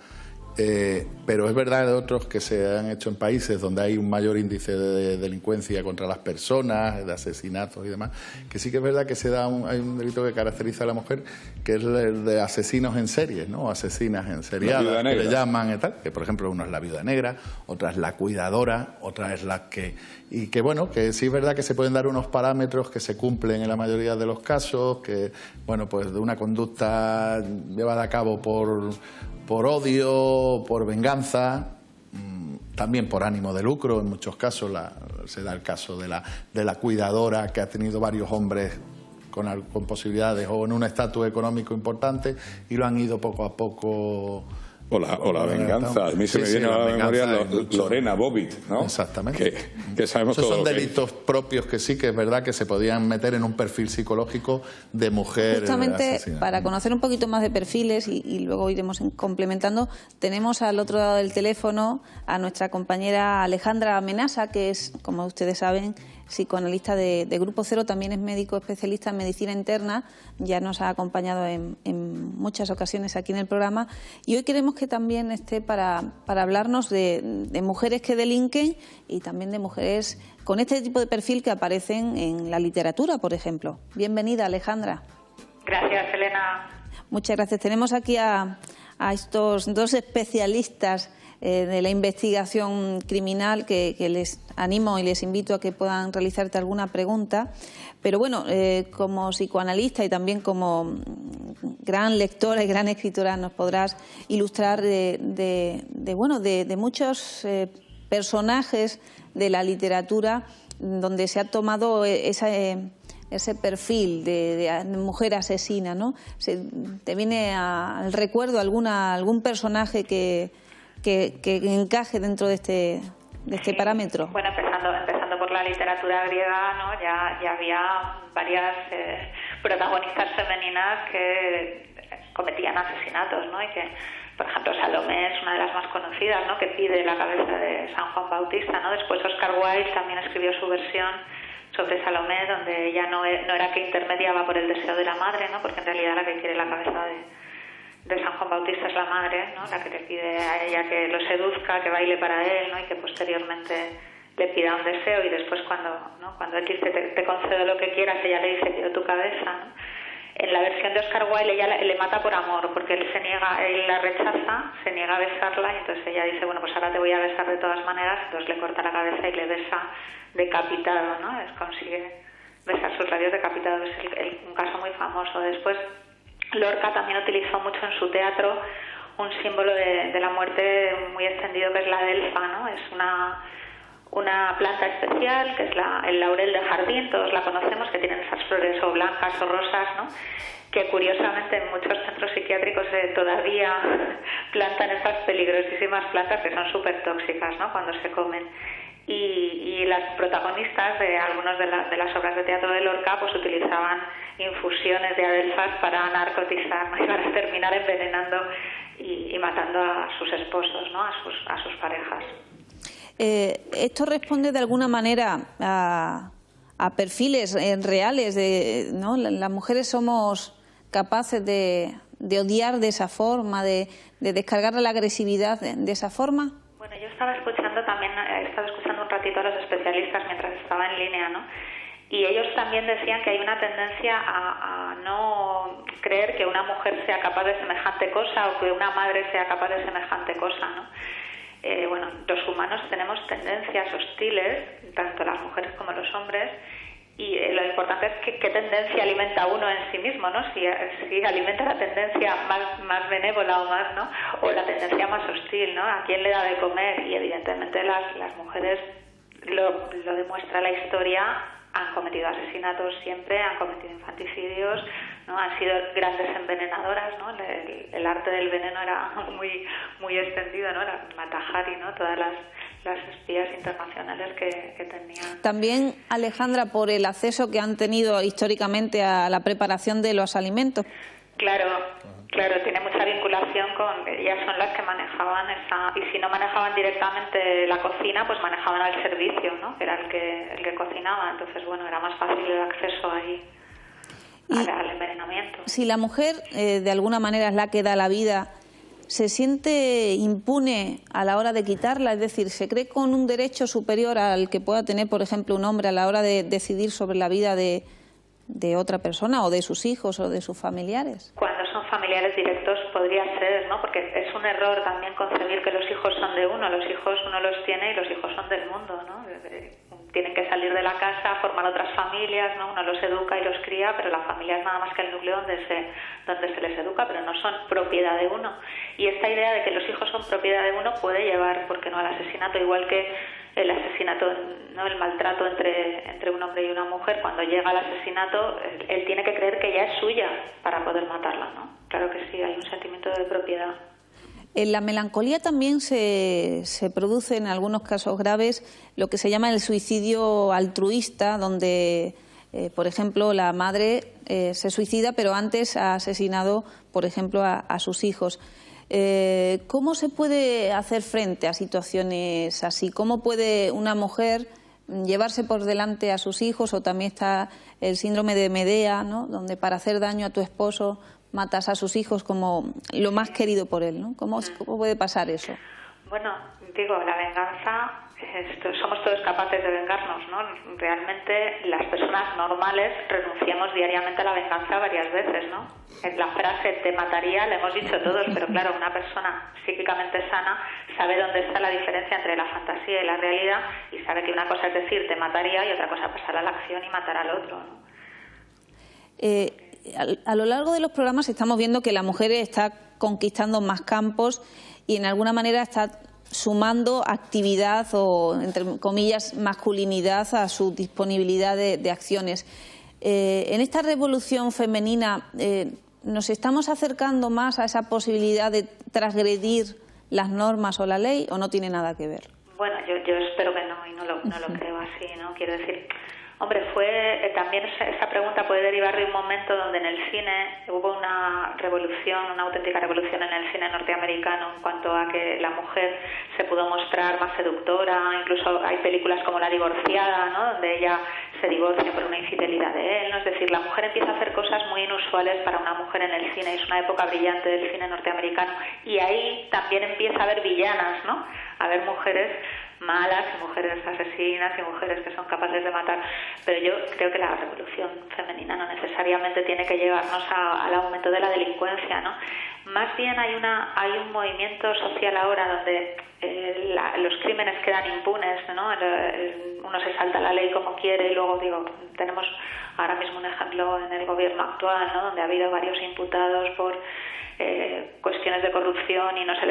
[SPEAKER 4] pero es verdad de otros que se han hecho en países donde hay un mayor índice de delincuencia contra las personas, de asesinatos y demás, que sí que es verdad que se da hay un delito que caracteriza a la mujer, que es el de asesinos en serie, ¿no? Asesinas en seriadas, que le llaman y tal, que por ejemplo uno es la viuda negra, otra es la cuidadora, otra es la que... Y que bueno, que sí es verdad que se pueden dar unos parámetros que se cumplen en la mayoría de los casos, que bueno, pues de una conducta llevada a cabo por odio, por venganza, también por ánimo de lucro. En muchos casos se da el caso de la cuidadora que ha tenido varios hombres con posibilidades o en un estatus económico importante y lo han ido poco a poco...
[SPEAKER 6] O la venganza. A mí se me viene a la memoria Lorena Bobbitt, ¿no?
[SPEAKER 4] Exactamente.
[SPEAKER 6] Que sabemos
[SPEAKER 4] esos son delitos propios que sí que es verdad que se podían meter en un perfil psicológico de mujer.
[SPEAKER 2] Justamente
[SPEAKER 4] asesina.
[SPEAKER 2] Para conocer un poquito más de perfiles y luego iremos complementando, tenemos al otro lado del teléfono a nuestra compañera Alejandra Amenasa, que es, como ustedes saben, psicoanalista de Grupo Cero, también es médico especialista en medicina interna, ya nos ha acompañado en muchas ocasiones aquí en el programa y hoy queremos que también esté para hablarnos de mujeres que delinquen y también de mujeres con este tipo de perfil que aparecen en la literatura, por ejemplo. Bienvenida, Alejandra.
[SPEAKER 7] Gracias, Elena.
[SPEAKER 2] Muchas gracias. Tenemos aquí a estos 2 especialistas de la investigación criminal que les animo y les invito a que puedan realizarte alguna pregunta. Pero bueno, como psicoanalista y también como gran lectora y gran escritora nos podrás ilustrar de muchos personajes de la literatura donde se ha tomado ese perfil de mujer asesina, ¿no? ¿Te viene al recuerdo algún personaje que encaje dentro de este parámetro?
[SPEAKER 7] Bueno, empezando por la literatura griega, ¿no? Ya había varias protagonistas femeninas que cometían asesinatos, ¿no? Y que, por ejemplo, Salomé es una de las más conocidas, ¿no? Que pide la cabeza de San Juan Bautista, ¿no? Después Oscar Wilde también escribió su versión sobre Salomé, donde ella no era que intermediaba por el deseo de la madre, ¿no? Porque en realidad la que quiere la cabeza de San Juan Bautista es la madre, ¿no? La que le pide a ella que lo seduzca, que baile para él, ¿no? Y que posteriormente le pida un deseo, y después cuando él dice te concedo lo que quieras, ella le dice quiero tu cabeza, ¿no? En la versión de Oscar Wilde ella le mata por amor, porque él la rechaza, se niega a besarla, y entonces ella dice, bueno, pues ahora te voy a besar de todas maneras, entonces le corta la cabeza y le besa decapitado, ¿no? Consigue besar sus labios decapitados, es un caso muy famoso. Después Lorca también utilizó mucho en su teatro un símbolo de la muerte muy extendido, que es la delfa, ¿no? Es una planta especial, que es el laurel de jardín, todos la conocemos, que tienen esas flores o blancas o rosas, ¿no? Que curiosamente en muchos centros psiquiátricos todavía plantan esas peligrosísimas plantas que son súper tóxicas, ¿no? Cuando se comen. Y las protagonistas de algunas de las obras de teatro de Lorca pues utilizaban infusiones de adelfas para narcotizar, ¿no? Y para terminar envenenando y matando a sus esposos, ¿no? A sus parejas.
[SPEAKER 2] Esto responde de alguna manera a perfiles reales, ¿no? Las mujeres somos capaces de odiar de esa forma, de descargar la agresividad de esa forma.
[SPEAKER 7] Bueno, yo estaba escuchando un ratito a los especialistas mientras estaba en línea, ¿no? Y ellos también decían que hay una tendencia a no creer que una mujer sea capaz de semejante cosa o que una madre sea capaz de semejante cosa, ¿no? Bueno, los humanos tenemos tendencias hostiles, tanto las mujeres como los hombres, y lo importante es qué tendencia alimenta uno en sí mismo, ¿no? Si alimenta la tendencia más benévola o más, ¿no? O la tendencia más hostil, ¿no? ¿A quién le da de comer? Y evidentemente las mujeres, lo demuestra la historia, han cometido asesinatos siempre, han cometido infanticidios, ¿no? Han sido grandes envenenadoras, ¿no? El arte del veneno era muy extendido, ¿no? La Mata Hari, ¿no? Todas las espías internacionales que tenían.
[SPEAKER 2] También, Alejandra, por el acceso que han tenido históricamente a la preparación de los alimentos.
[SPEAKER 7] Claro, tiene mucha vinculación con ellas, son las que manejaban y si no manejaban directamente la cocina, pues manejaban al servicio, ¿no? Que era el que cocinaba, entonces bueno, era más fácil el acceso ahí al envenenamiento.
[SPEAKER 2] Si la mujer de alguna manera es la que da la vida, ¿se siente impune a la hora de quitarla? Es decir, ¿se cree con un derecho superior al que pueda tener, por ejemplo, un hombre a la hora de decidir sobre la vida de otra persona o de sus hijos o de sus familiares?
[SPEAKER 7] Cuando son familiares directos podría ser, ¿no? Porque es un error también concebir que los hijos son de uno. Los hijos uno los tiene y los hijos son del mundo, ¿no? Tienen que salir de la casa, formar otras familias, ¿no? Uno los educa y los cría, pero la familia es nada más que el núcleo donde se les educa, pero no son propiedad de uno. Y esta idea de que los hijos son propiedad de uno puede llevar, ¿por qué no?, al asesinato, igual que el asesinato, ¿no?, el maltrato entre un hombre y una mujer. Cuando llega al asesinato, él tiene que creer que ya es suya para poder matarla, ¿no? Claro que sí, hay un sentimiento de propiedad.
[SPEAKER 2] En la melancolía también se produce en algunos casos graves lo que se llama el suicidio altruista, donde, por ejemplo, la madre se suicida, pero antes ha asesinado, por ejemplo, a sus hijos. ¿Cómo se puede hacer frente a situaciones así? ¿Cómo puede una mujer llevarse por delante a sus hijos? O también está el síndrome de Medea, ¿no?, donde para hacer daño a tu esposo matas a sus hijos como lo más querido por él, ¿no? ¿Cómo puede pasar eso?
[SPEAKER 7] Bueno, digo, la venganza, somos todos capaces de vengarnos, ¿no? Realmente las personas normales renunciamos diariamente a la venganza varias veces, ¿no? En la frase te mataría la hemos dicho todos, pero claro, una persona psíquicamente sana sabe dónde está la diferencia entre la fantasía y la realidad y sabe que una cosa es decir te mataría y otra cosa pasar a la acción y matar al otro, ¿no?
[SPEAKER 2] A lo largo de los programas estamos viendo que la mujer está conquistando más campos y en alguna manera está sumando actividad o, entre comillas, masculinidad a su disponibilidad de acciones. En esta revolución femenina, ¿nos estamos acercando más a esa posibilidad de transgredir las normas o la ley, o no tiene nada que ver?
[SPEAKER 7] Bueno, yo espero que no, y no lo creo así, ¿no? Quiero decir, hombre, también esta pregunta puede derivar de un momento donde en el cine hubo una revolución, una auténtica revolución en el cine norteamericano en cuanto a que la mujer se pudo mostrar más seductora. Incluso hay películas como La divorciada, ¿no?, donde ella se divorcia por una infidelidad de él, ¿no? Es decir, la mujer empieza a hacer cosas muy inusuales para una mujer en el cine. Es una época brillante del cine norteamericano, y ahí también empieza a haber villanas, ¿no?, a haber mujeres malas y mujeres asesinas y mujeres que son capaces de matar. Pero yo creo que la revolución femenina no necesariamente tiene que llevarnos al aumento de la delincuencia, ¿no? Más bien hay un movimiento social ahora donde los crímenes quedan impunes, ¿no? Uno se salta la ley como quiere, y luego, tenemos ahora mismo un ejemplo en el gobierno actual, ¿no?, donde ha habido varios imputados por cuestiones de corrupción y no se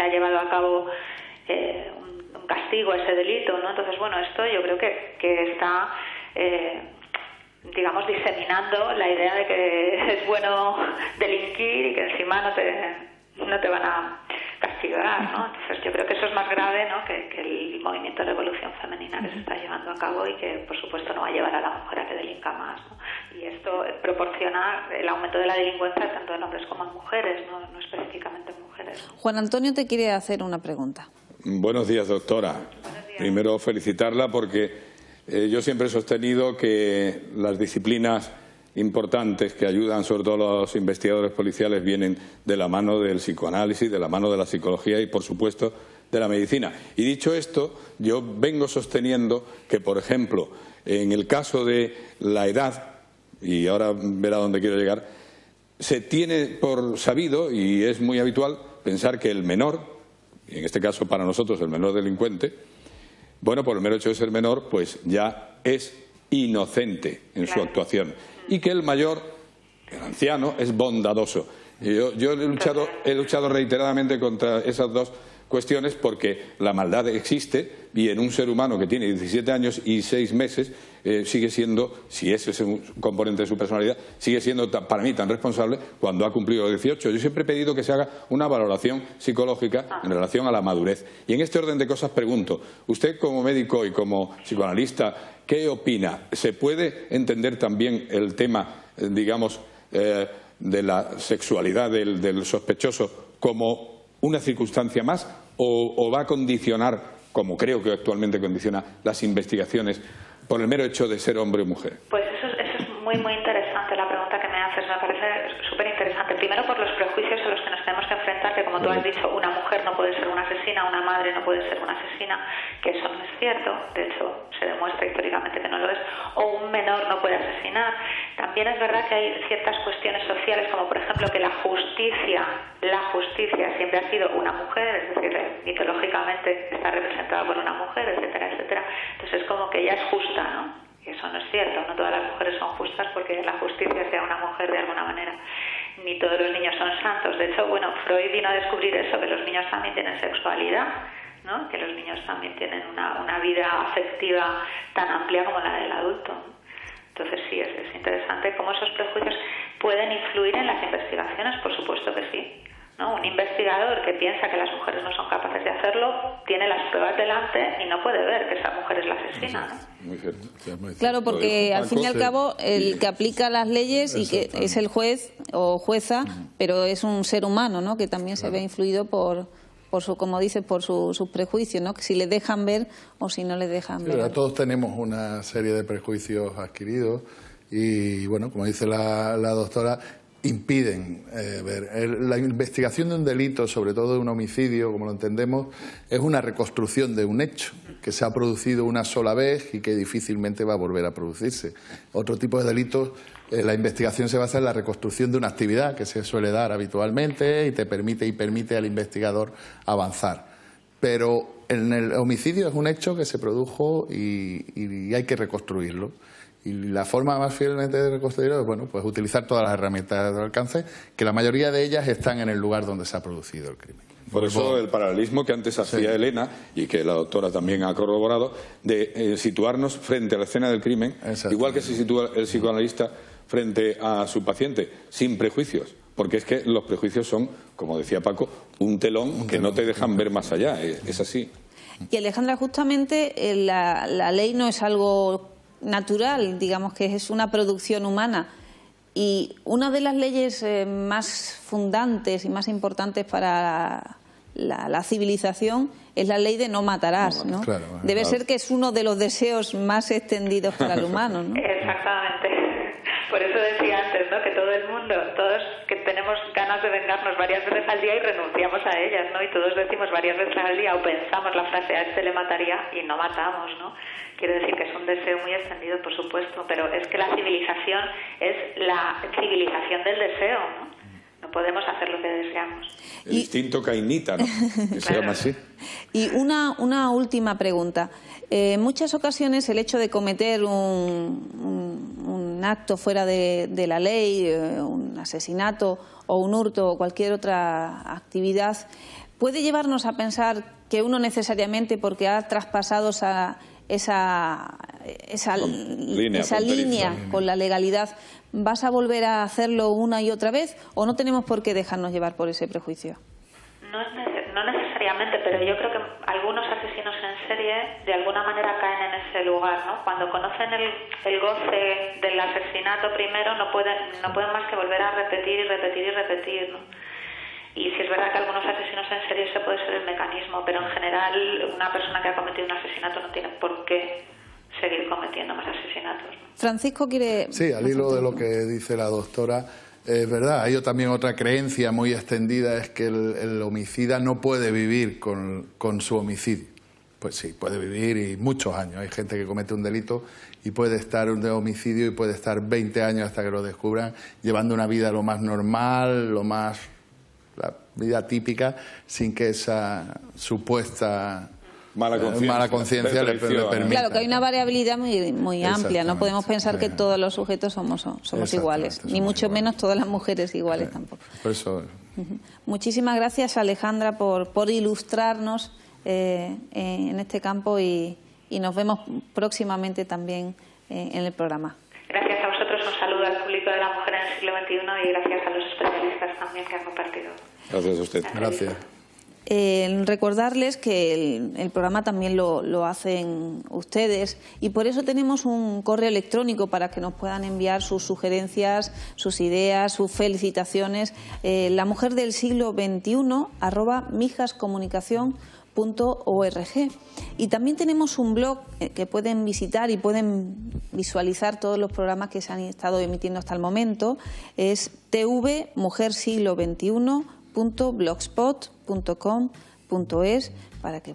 [SPEAKER 7] ha llevado a cabo un castigo a ese delito, ¿no? Entonces, bueno, esto yo creo que está, diseminando la idea de que es bueno delinquir y que encima no te van a castigar, ¿no? Entonces yo creo que eso es más grave, ¿no?, que el movimiento de revolución femenina que se está llevando a cabo, y que por supuesto no va a llevar a la mujer a que delinca más, ¿no? Y esto proporciona el aumento de la delincuencia tanto en hombres como en mujeres, no específicamente en mujeres.
[SPEAKER 2] Juan Antonio te quiere hacer una pregunta.
[SPEAKER 6] Buenos días, doctora.
[SPEAKER 7] Buenos días.
[SPEAKER 6] Primero felicitarla porque yo siempre he sostenido que las disciplinas importantes que ayudan sobre todo a los investigadores policiales vienen de la mano del psicoanálisis, de la mano de la psicología y, por supuesto, de la medicina. Y dicho esto, yo vengo sosteniendo que, por ejemplo, en el caso de la edad, y ahora verá dónde quiero llegar, se tiene por sabido, y es muy habitual, pensar que el menor, y en este caso para nosotros el menor delincuente, bueno, por el mero hecho de ser menor, pues ya es inocente en su actuación, y que el mayor, el anciano, es bondadoso. Y yo he luchado reiteradamente contra esas dos cuestiones, porque la maldad existe, y en un ser humano que tiene 17 años y 6 meses sigue siendo, si ese es un componente de su personalidad, sigue siendo para mí tan responsable cuando ha cumplido 18. Yo siempre he pedido que se haga una valoración psicológica en relación a la madurez. Y en este orden de cosas pregunto, usted como médico y como psicoanalista, ¿qué opina? ¿Se puede entender también el tema, de la sexualidad del sospechoso como una circunstancia más, o va a condicionar, como creo que actualmente condiciona, las investigaciones por el mero hecho de ser hombre o mujer?
[SPEAKER 7] Pues eso es muy interesante la pregunta que me haces, me parece súper interesante. Primero por los prejuicios a los que nos tenemos que enfrentar, que como tú has dicho, una mujer no puede ser una asesina, una madre no puede ser una asesina, que eso no es cierto, de hecho se demuestra históricamente que no lo es, o un menor no puede asesinar. También es verdad que hay ciertas cuestiones sociales, como por ejemplo que la justicia siempre ha sido una mujer, es decir, mitológicamente está representada por una mujer, etcétera, etcétera. Entonces es como que ella es justa, ¿no? Y eso no es cierto, no todas las mujeres son justas porque la justicia sea una mujer de alguna manera, ni todos los niños son santos. De hecho, Freud vino a descubrir eso, que los niños también tienen sexualidad, ¿no?, que los niños también tienen una vida afectiva tan amplia como la del adulto. Entonces sí, es interesante cómo esos prejuicios pueden influir en las investigaciones, por supuesto que sí, ¿no? Un investigador que piensa que las mujeres no son capaces de hacerlo tiene las pruebas delante y no puede ver que esa mujer es la asesina, ¿no?
[SPEAKER 6] Muy cierto.
[SPEAKER 2] Claro, porque al fin y al cabo el que aplica las leyes y que es el juez o jueza, pero es un ser humano, ¿no?, que también se ve influido por su, como dice, por sus prejuicios, ¿no?, que si le dejan ver o si no le dejan ver.
[SPEAKER 4] Todos tenemos una serie de prejuicios adquiridos y, bueno, como dice la doctora, impiden ver. La investigación de un delito, sobre todo de un homicidio, como lo entendemos, es una reconstrucción de un hecho que se ha producido una sola vez y que difícilmente va a volver a producirse. Otro tipo de delitos, la investigación se basa en la reconstrucción de una actividad que se suele dar habitualmente y permite al investigador avanzar. Pero en el homicidio es un hecho que se produjo y hay que reconstruirlo. Y la forma más fielmente de reconstruirlo es, pues utilizar todas las herramientas al alcance, que la mayoría de ellas están en el lugar donde se ha producido el crimen.
[SPEAKER 6] Por eso el paralelismo que antes hacía Elena, y que la doctora también ha corroborado, de situarnos frente a la escena del crimen, igual que se sitúa el psicoanalista frente a su paciente, sin prejuicios. Porque es que los prejuicios son, como decía Paco, un telón que no te dejan ver más allá. Es así.
[SPEAKER 2] Y Alejandra, justamente la ley no es algo natural, digamos que es una producción humana. Y una de las leyes más fundantes y más importantes para la civilización es la ley de no matarás, ¿no?
[SPEAKER 4] Claro,
[SPEAKER 2] Debe ser que es uno de los deseos más extendidos para el humano, ¿no?
[SPEAKER 7] Exactamente. Por eso decía antes, ¿no?, que todo el mundo, todos que tenemos ganas de vengarnos varias veces al día y renunciamos a ellas, ¿no? Y todos decimos varias veces al día o pensamos la frase a este le mataría y no matamos, ¿no? Quiero decir que es un deseo muy extendido, por supuesto, pero es que la civilización es la civilización del deseo, ¿no? No podemos hacer lo que deseamos.
[SPEAKER 6] El instinto cainita, ¿no? Que se llama así.
[SPEAKER 2] Y una última pregunta. En muchas ocasiones el hecho de cometer un acto fuera de la ley, un asesinato o un hurto o cualquier otra actividad, puede llevarnos a pensar que uno necesariamente, porque ha traspasado esa línea con la legalidad, ¿vas a volver a hacerlo una y otra vez o no tenemos por qué dejarnos llevar por ese prejuicio?
[SPEAKER 7] No necesariamente, pero yo creo que algunos asesinos en serie de alguna manera caen en ese lugar, ¿no? Cuando conocen el goce del asesinato primero no pueden más que volver a repetir y repetir y repetir, ¿no? Y sí es verdad que algunos asesinos en serie ese puede ser el mecanismo, pero en general una persona que ha cometido un asesinato no tiene por qué seguir cometiendo más asesinatos, ¿no?
[SPEAKER 2] Francisco quiere...
[SPEAKER 4] Sí, al hilo de lo que dice la doctora, es verdad. Hay también otra creencia muy extendida, es que el homicida no puede vivir con su homicidio. Pues sí, puede vivir y muchos años. Hay gente que comete un delito y puede estar de homicidio y puede estar 20 años hasta que lo descubran, llevando una vida lo más normal, la vida típica, sin que esa supuesta mala conciencia le permita.
[SPEAKER 2] Claro, que hay una variabilidad muy amplia. No podemos pensar que todos los sujetos somos iguales, ni mucho menos todas las mujeres iguales tampoco.
[SPEAKER 4] Por eso.
[SPEAKER 2] Muchísimas gracias, Alejandra, por ilustrarnos en este campo y nos vemos próximamente también en el programa.
[SPEAKER 7] Gracias a vosotros, un saludo al público de la mujer en el siglo XXI y gracias a los especialistas también que han compartido.
[SPEAKER 6] Gracias a usted.
[SPEAKER 4] Gracias.
[SPEAKER 2] Recordarles que el programa también lo hacen ustedes y por eso tenemos un correo electrónico para que nos puedan enviar sus sugerencias, sus ideas, sus felicitaciones. La mujer del siglo XXI @mijascomunicacion.org. Y también tenemos un blog que pueden visitar y pueden visualizar todos los programas que se han estado emitiendo hasta el momento. Es tvmujersiglo21.blogspot.com.es para que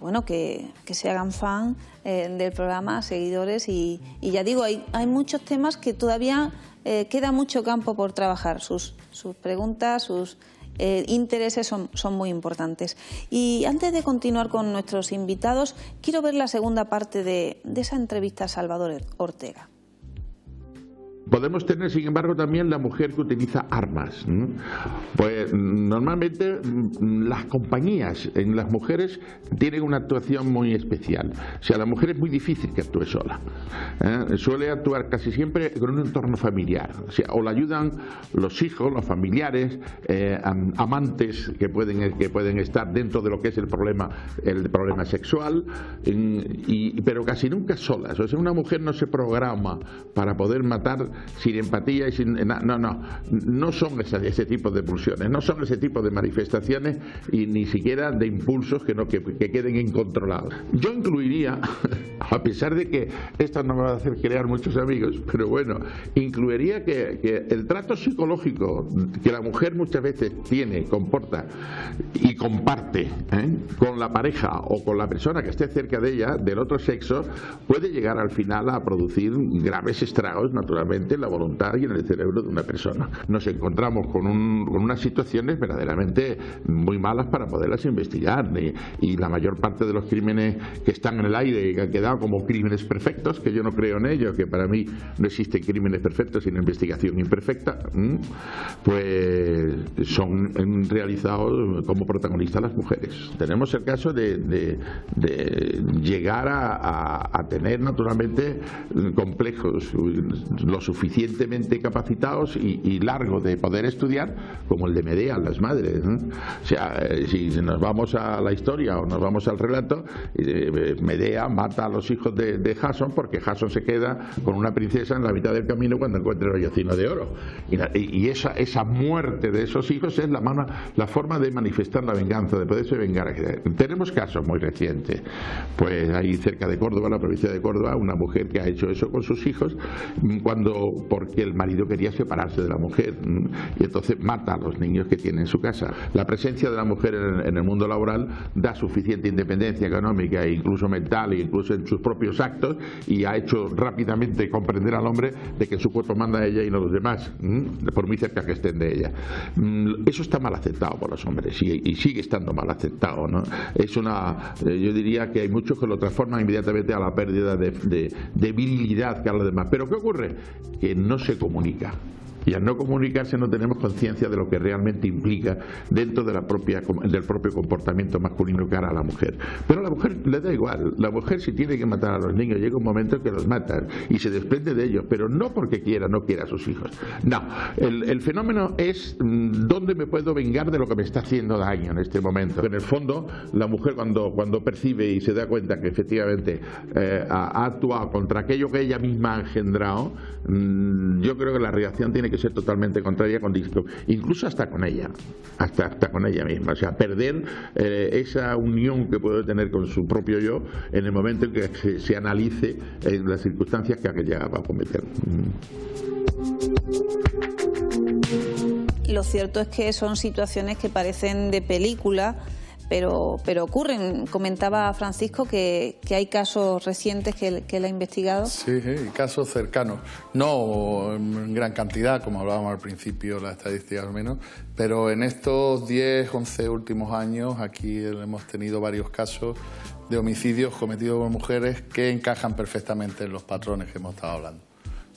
[SPEAKER 2] que se hagan fan del programa, seguidores y ya digo, hay muchos temas que todavía queda mucho campo por trabajar. Sus preguntas, sus intereses son muy importantes. Y antes de continuar con nuestros invitados, quiero ver la segunda parte de esa entrevista a Salvador Ortega.
[SPEAKER 5] Podemos tener, sin embargo, también la mujer que utiliza armas. Pues normalmente las compañías en las mujeres tienen una actuación muy especial. O sea, la mujer es muy difícil que actúe sola. Suele actuar casi siempre con un entorno familiar. O sea, o la ayudan los hijos, los familiares, amantes que pueden estar dentro de lo que es el problema sexual, pero casi nunca solas. O sea, una mujer no se programa para poder matar sin empatía y sin... No son ese tipo de pulsiones, no son ese tipo de manifestaciones y ni siquiera de impulsos que queden incontrolados. Yo incluiría, a pesar de que esto no me va a hacer crear muchos amigos, pero bueno, incluiría que el trato psicológico que la mujer muchas veces comporta y comparte con la pareja o con la persona que esté cerca de ella, del otro sexo, puede llegar al final a producir graves estragos, naturalmente, solamente en la voluntad y en el cerebro de una persona. Nos encontramos con unas situaciones verdaderamente muy malas para poderlas investigar, y la mayor parte de los crímenes que están en el aire y que han quedado como crímenes perfectos, que yo no creo en ello, que para mí no existen crímenes perfectos sin investigación imperfecta, pues son realizados como protagonistas las mujeres. Tenemos el caso de llegar a tener naturalmente complejos lo suficientemente capacitados y largos de poder estudiar, como el de Medea, las madres. O sea, si nos vamos a la historia o nos vamos al relato, Medea mata a los hijos de Jasón, porque Jasón se queda con una princesa en la mitad del camino cuando encuentra el vellocino de oro. Y esa muerte de esos hijos es la forma de manifestar la venganza, de poderse vengar. Tenemos casos muy recientes. Pues ahí cerca de Córdoba, la provincia de Córdoba, una mujer que ha hecho eso con sus hijos porque el marido quería separarse de la mujer, y entonces mata a los niños que tiene en su casa. La presencia de la mujer en el mundo laboral da suficiente independencia económica e incluso mental, e incluso en sus propios actos, y ha hecho rápidamente comprender al hombre de que su cuerpo manda a ella y no los demás, por muy cerca que estén de ella. Eso está mal aceptado por los hombres y sigue estando mal aceptado, ¿no? Yo diría que hay muchos que lo transforman inmediatamente a la pérdida de virilidad que a los demás. Pero ¿qué ocurre? Que no se comunica. Y al no comunicarse no tenemos conciencia de lo que realmente implica dentro del propio comportamiento masculino cara a la mujer. Pero a la mujer le da igual. La mujer, si tiene que matar a los niños, llega un momento en que los mata y se desprende de ellos, pero no porque no quiera a sus hijos. No, el fenómeno es dónde me puedo vengar de lo que me está haciendo daño en este momento. En el fondo, la mujer cuando percibe y se da cuenta que efectivamente ha actuado contra aquello que ella misma ha engendrado, yo creo que la reacción tiene que ser totalmente contraria, incluso hasta con ella misma. O sea, perder esa unión que puede tener con su propio yo en el momento en que se analice las circunstancias que aquella va a cometer.
[SPEAKER 2] Lo cierto es que son situaciones que parecen de película, pero ocurren. Comentaba Francisco que hay casos recientes que él ha investigado.
[SPEAKER 4] Sí, casos cercanos. No en gran cantidad, como hablábamos al principio, las estadísticas al menos, pero en estos 10, 11 últimos años aquí hemos tenido varios casos de homicidios cometidos por mujeres que encajan perfectamente en los patrones que hemos estado hablando.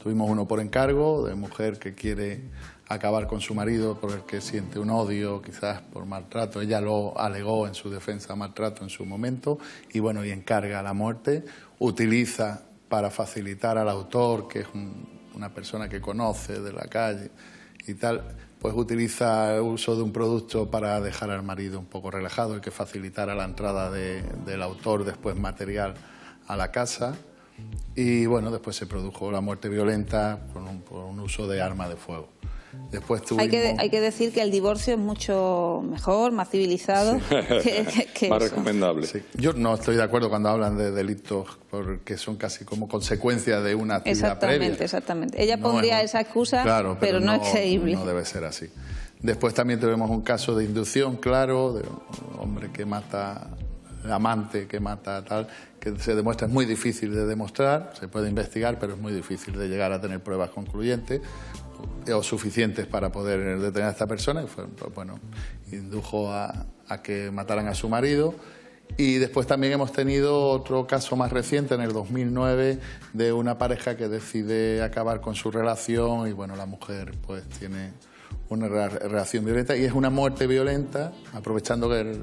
[SPEAKER 4] Tuvimos uno por encargo, de mujer que quiere acabar con su marido por el que siente un odio, quizás por maltrato. Ella lo alegó en su defensa, maltrato en su momento, y bueno, y encarga la muerte. Utiliza para facilitar al autor, que es una persona que conoce de la calle y tal, pues utiliza el uso de un producto para dejar al marido un poco relajado y que facilitara la entrada del autor, después material, a la casa. Y bueno, después se produjo la muerte violenta por un uso de arma de fuego. Después tuvimos...
[SPEAKER 2] hay que decir que el divorcio es mucho mejor, más civilizado, sí. que
[SPEAKER 6] más
[SPEAKER 2] eso.
[SPEAKER 6] Recomendable.
[SPEAKER 4] Sí. Yo no estoy de acuerdo cuando hablan de delitos porque son casi como consecuencia de una actividad previa.
[SPEAKER 2] Exactamente. Ella pondría esa excusa,
[SPEAKER 4] claro,
[SPEAKER 2] pero no es creíble.
[SPEAKER 4] No debe ser así. Después también tenemos un caso de inducción, claro, de un hombre que mata, el amante que mata tal, que se demuestra, es muy difícil de demostrar, se puede investigar, pero es muy difícil de llegar a tener pruebas concluyentes o suficientes para poder detener a esta persona. Y fue, pues, bueno, indujo a que mataran a su marido. Y después también hemos tenido otro caso más reciente, en el 2009, de una pareja que decide acabar con su relación y bueno, la mujer pues tiene una reacción violenta y es una muerte violenta, aprovechando que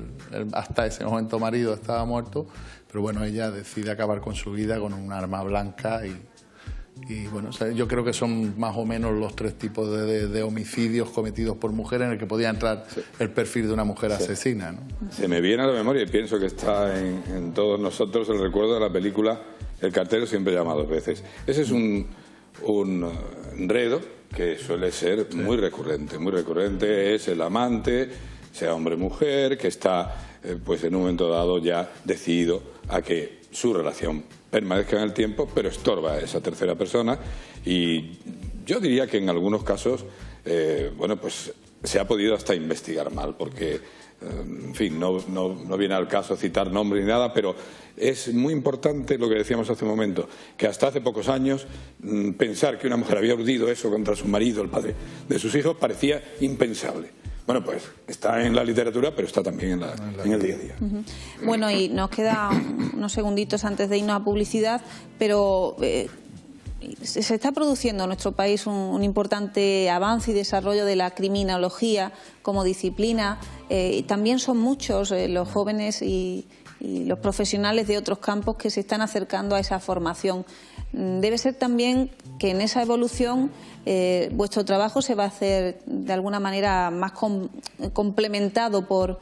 [SPEAKER 4] hasta ese momento marido estaba muerto, pero bueno, ella decide acabar con su vida con un arma blanca y bueno, o sea, yo creo que son más o menos los tres tipos de homicidios cometidos por mujeres en el que podía entrar el perfil de una mujer asesina, ¿no?
[SPEAKER 6] Se me viene a la memoria y pienso que está en todos nosotros el recuerdo de la película El cartero siempre llama dos veces. Ese es un enredo que suele ser muy recurrente, es el amante, sea hombre o mujer, que está pues en un momento dado ya decidido a que su relación permanezca en el tiempo, pero estorba a esa tercera persona. Y yo diría que en algunos casos, bueno, pues se ha podido hasta investigar mal, porque En fin, no viene al caso citar nombres ni nada, pero es muy importante lo que decíamos hace un momento, que hasta hace pocos años pensar que una mujer había urdido eso contra su marido, el padre de sus hijos, parecía impensable. Bueno, pues está en la literatura, pero está también en el día a día.
[SPEAKER 2] Bueno, y nos quedan unos segunditos antes de irnos a publicidad, pero se está produciendo en nuestro país un importante avance y desarrollo de la criminología como disciplina. Y también son muchos los jóvenes y los profesionales de otros campos que se están acercando a esa formación. Debe ser también que en esa evolución vuestro trabajo se va a hacer de alguna manera más complementado por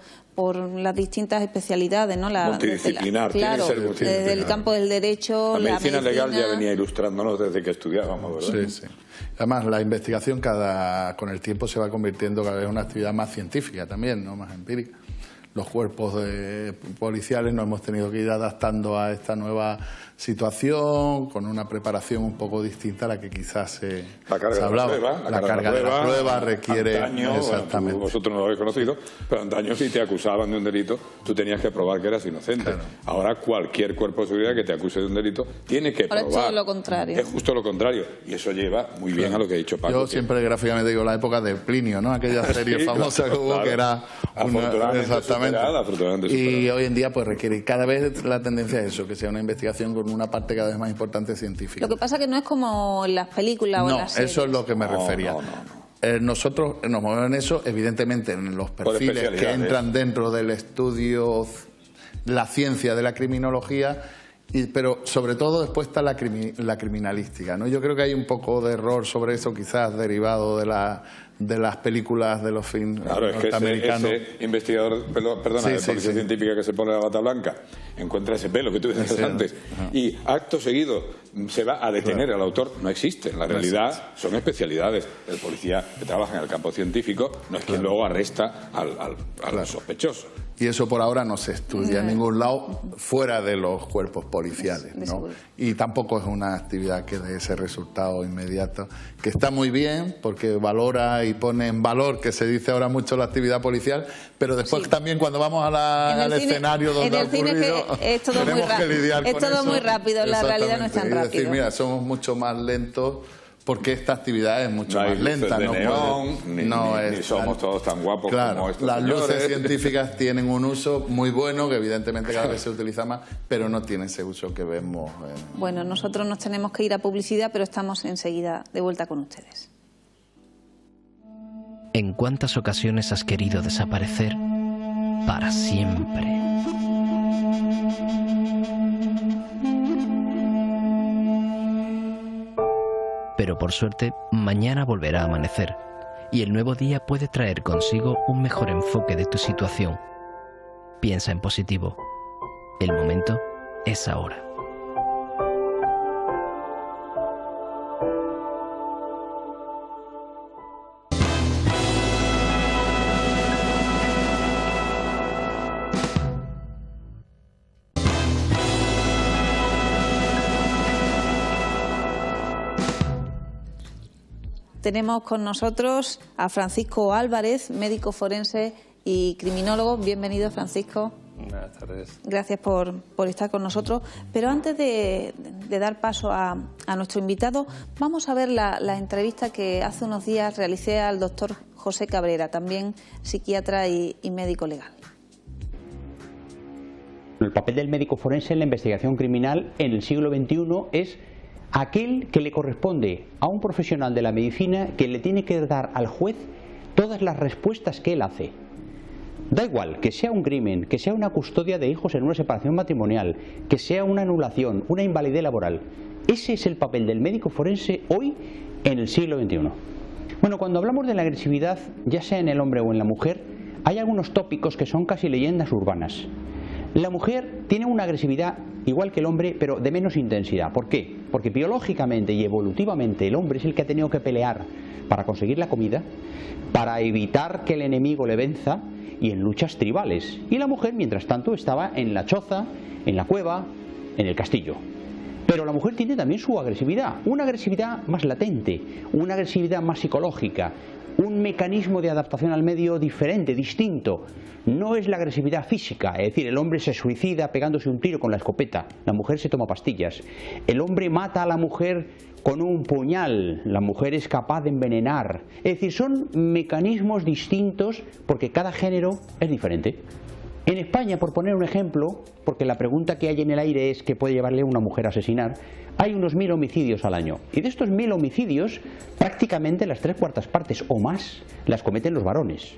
[SPEAKER 2] las distintas especialidades, ¿no?
[SPEAKER 6] Multidisciplinar,
[SPEAKER 2] claro,
[SPEAKER 6] tiene que ser multidisciplinar.
[SPEAKER 2] Desde el campo del derecho,
[SPEAKER 6] la medicina legal ya venía ilustrándonos desde que estudiábamos, ¿verdad?
[SPEAKER 4] Sí, sí. Además, la investigación con el tiempo se va convirtiendo cada vez en una actividad más científica también, ¿no? Más empírica. Los cuerpos policiales nos hemos tenido que ir adaptando a esta nueva situación, con una preparación un poco distinta a la que quizás se hablaba. La carga de la prueba requiere...
[SPEAKER 6] Antaño,
[SPEAKER 4] exactamente.
[SPEAKER 6] Bueno, vosotros no lo habéis conocido, pero antaño si te acusaban de un delito, tú tenías que probar que eras inocente. Claro. Ahora cualquier cuerpo de seguridad que te acuse de un delito tiene que probar.
[SPEAKER 2] Es todo lo contrario.
[SPEAKER 6] Es justo lo contrario. Y eso lleva muy bien a lo que ha dicho Paco.
[SPEAKER 4] Yo siempre gráficamente digo la época de Plinio, ¿no? Aquella serie famosa que hubo, que era...
[SPEAKER 6] Exactamente.
[SPEAKER 4] Y hoy en día pues requiere cada vez la tendencia a eso, que sea una investigación con una parte cada vez más importante científica.
[SPEAKER 2] Lo que pasa es que no es como en las películas o en las series.
[SPEAKER 4] Eso es lo que me refería. Nosotros nos movemos en eso, evidentemente en los perfiles que entran dentro del estudio, la ciencia de la criminología, pero sobre todo después está la criminalística, ¿no? Yo creo que hay un poco de error sobre eso, quizás derivado de las películas de los films norteamericanos.
[SPEAKER 6] Ese investigador, perdona, de policía científica que se pone la bata blanca, encuentra ese pelo que tú decías antes, y acto seguido se va a detener al autor. No existe. En la realidad son especialidades. El policía que trabaja en el campo científico no es quien luego arresta al sospechoso.
[SPEAKER 4] Y eso por ahora no se estudia en ningún lado fuera de los cuerpos policiales, ¿no? Y tampoco es una actividad que dé ese resultado inmediato, que está muy bien porque valora y pone en valor, que se dice ahora mucho, la actividad policial, pero después también cuando vamos al escenario donde ha ocurrido, tenemos que lidiar con eso.
[SPEAKER 2] Es todo muy rápido, la realidad no es tan rápido.
[SPEAKER 4] Es decir, mira, somos mucho más lentos porque esta actividad es mucho más lenta.
[SPEAKER 6] Ni somos todos tan guapos como estos
[SPEAKER 4] las
[SPEAKER 6] señores.
[SPEAKER 4] Luces científicas tienen un uso muy bueno, que evidentemente cada vez se utiliza más, pero no tiene ese uso que vemos.
[SPEAKER 2] Bueno, nosotros nos tenemos que ir a publicidad, pero estamos enseguida de vuelta con ustedes.
[SPEAKER 1] ¿En cuántas ocasiones has querido desaparecer para siempre? Pero por suerte, mañana volverá a amanecer, y el nuevo día puede traer consigo un mejor enfoque de tu situación. Piensa en positivo. El momento es ahora.
[SPEAKER 2] Tenemos con nosotros a Francisco Álvarez, médico forense y criminólogo. Bienvenido, Francisco.
[SPEAKER 8] Buenas tardes.
[SPEAKER 2] Gracias por estar con nosotros. Pero antes de dar paso a nuestro invitado, vamos a ver la entrevista que hace unos días realicé al doctor José Cabrera, también psiquiatra y médico legal.
[SPEAKER 9] El papel del médico forense en la investigación criminal en el siglo XXI es aquel que le corresponde a un profesional de la medicina que le tiene que dar al juez todas las respuestas que él hace. Da igual que sea un crimen, que sea una custodia de hijos en una separación matrimonial, que sea una anulación, una invalidez laboral. Ese es el papel del médico forense hoy en el siglo XXI. Bueno, cuando hablamos de la agresividad, ya sea en el hombre o en la mujer, hay algunos tópicos que son casi leyendas urbanas. La mujer tiene una agresividad igual que el hombre, pero de menos intensidad. ¿Por qué? Porque biológicamente y evolutivamente el hombre es el que ha tenido que pelear para conseguir la comida, para evitar que el enemigo le venza y en luchas tribales. Y la mujer, mientras tanto, estaba en la choza, en la cueva, en el castillo. Pero la mujer tiene también su agresividad, una agresividad más latente, una agresividad más psicológica, un mecanismo de adaptación al medio diferente, distinto. No es la agresividad física, es decir, el hombre se suicida pegándose un tiro con la escopeta, la mujer se toma pastillas. El hombre mata a la mujer con un puñal, la mujer es capaz de envenenar. Es decir, son mecanismos distintos porque cada género es diferente. En España, por poner un ejemplo, porque la pregunta que hay en el aire es ¿qué puede llevarle a una mujer a asesinar? Hay unos 1000 homicidios al año. Y de estos 1000 homicidios, prácticamente las 3/4 partes o más las cometen los varones,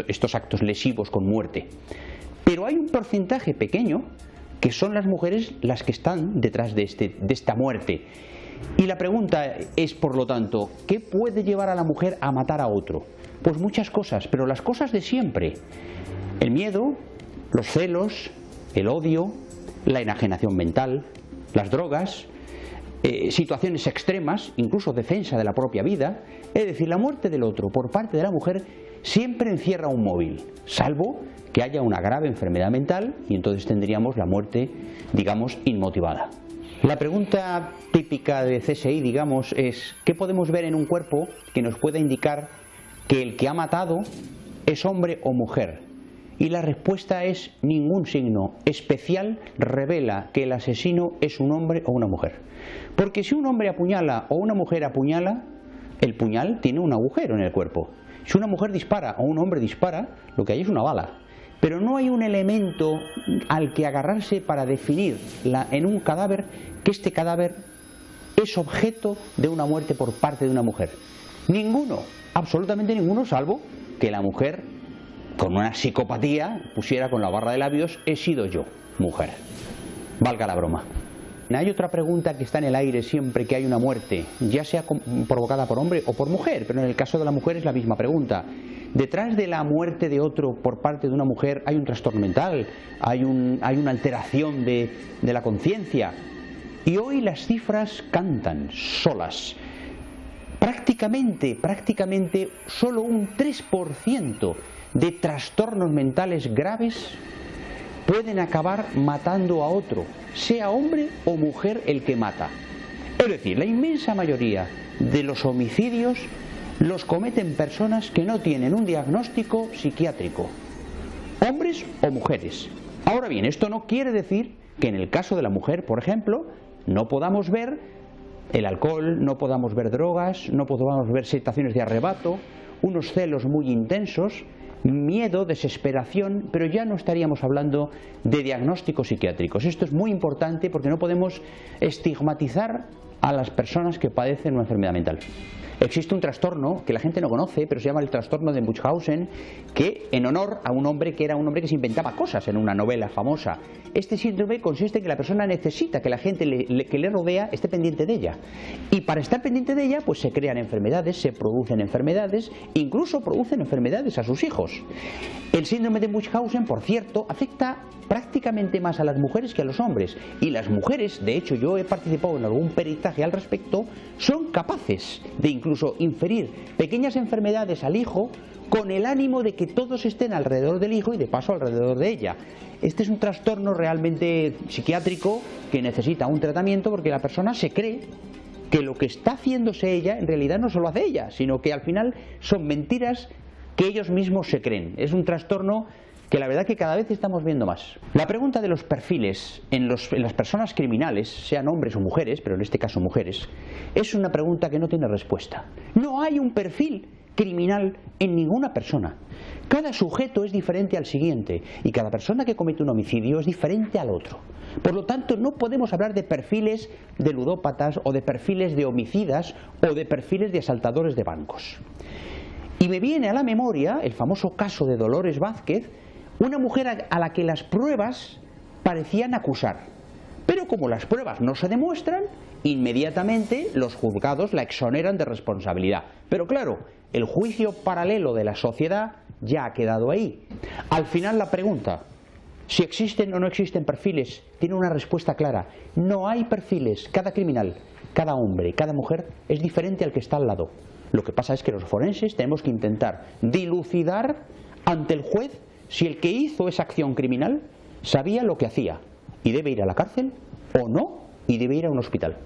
[SPEAKER 9] estos actos lesivos con muerte. Pero hay un porcentaje pequeño que son las mujeres las que están detrás de esta muerte. Y la pregunta es, por lo tanto, ¿qué puede llevar a la mujer a matar a otro? Pues muchas cosas, pero las cosas de siempre. El miedo, los celos, el odio, la enajenación mental, las drogas, situaciones extremas, incluso defensa de la propia vida. Es decir, la muerte del otro por parte de la mujer siempre encierra un móvil, salvo que haya una grave enfermedad mental y entonces tendríamos la muerte, digamos, inmotivada. La pregunta típica de CSI, digamos, es ¿qué podemos ver en un cuerpo que nos pueda indicar que el que ha matado es hombre o mujer? Y la respuesta es ningún signo especial revela que el asesino es un hombre o una mujer. Porque si un hombre apuñala o una mujer apuñala, el puñal tiene un agujero en el cuerpo. Si una mujer dispara o un hombre dispara, lo que hay es una bala. Pero no hay un elemento al que agarrarse para definir en un cadáver que este cadáver es objeto de una muerte por parte de una mujer. Ninguno, absolutamente ninguno, salvo que la mujer con una psicopatía pusiera con la barra de labios he sido yo, mujer. Valga la broma. Hay otra pregunta que está en el aire siempre que hay una muerte, ya sea provocada por hombre o por mujer, pero en el caso de la mujer es la misma pregunta. Detrás de la muerte de otro por parte de una mujer hay un trastorno mental, hay una alteración de la conciencia. Y hoy las cifras cantan solas. Prácticamente solo un 3% de trastornos mentales graves pueden acabar matando a otro, sea hombre o mujer el que mata. Es decir, la inmensa mayoría de los homicidios los cometen personas que no tienen un diagnóstico psiquiátrico, hombres o mujeres. Ahora bien, esto no quiere decir que en el caso de la mujer, por ejemplo, no podamos ver el alcohol, no podamos ver drogas, no podamos ver situaciones de arrebato, unos celos muy intensos, miedo, desesperación, pero ya no estaríamos hablando de diagnósticos psiquiátricos. Esto es muy importante porque no podemos estigmatizar a las personas que padecen una enfermedad mental. Existe un trastorno que la gente no conoce, pero se llama el trastorno de Munchausen, que en honor a un hombre que era un hombre que se inventaba cosas en una novela famosa. Este síndrome consiste en que la persona necesita que la gente que le rodea esté pendiente de ella. Y para estar pendiente de ella, pues se crean enfermedades, se producen enfermedades, incluso producen enfermedades a sus hijos. El síndrome de Munchausen, por cierto, afecta prácticamente más a las mujeres que a los hombres. Y las mujeres, de hecho yo he participado en algún peritaje al respecto, son capaces de incluso inferir pequeñas enfermedades al hijo con el ánimo de que todos estén alrededor del hijo y de paso alrededor de ella. Este es un trastorno realmente psiquiátrico que necesita un tratamiento porque la persona se cree que lo que está haciéndose ella en realidad no solo hace ella, sino que al final son mentiras que ellos mismos se creen. Es un trastorno que la verdad que cada vez estamos viendo más. La pregunta de los perfiles en las personas criminales, sean hombres o mujeres, pero en este caso mujeres, es una pregunta que no tiene respuesta. No hay un perfil criminal en ninguna persona. Cada sujeto es diferente al siguiente y cada persona que comete un homicidio es diferente al otro. Por lo tanto, no podemos hablar de perfiles de ludópatas o de perfiles de homicidas o de perfiles de asaltadores de bancos. Y me viene a la memoria el famoso caso de Dolores Vázquez, una mujer a la que las pruebas parecían acusar. Pero como las pruebas no se demuestran, inmediatamente los juzgados la exoneran de responsabilidad. Pero claro, el juicio paralelo de la sociedad ya ha quedado ahí. Al final la pregunta, si existen o no existen perfiles, tiene una respuesta clara. No hay perfiles. Cada criminal, cada hombre, cada mujer es diferente al que está al lado. Lo que pasa es que los forenses tenemos que intentar dilucidar ante el juez si el que hizo esa acción criminal sabía lo que hacía y debe ir a la cárcel o no, y debe ir a un hospital.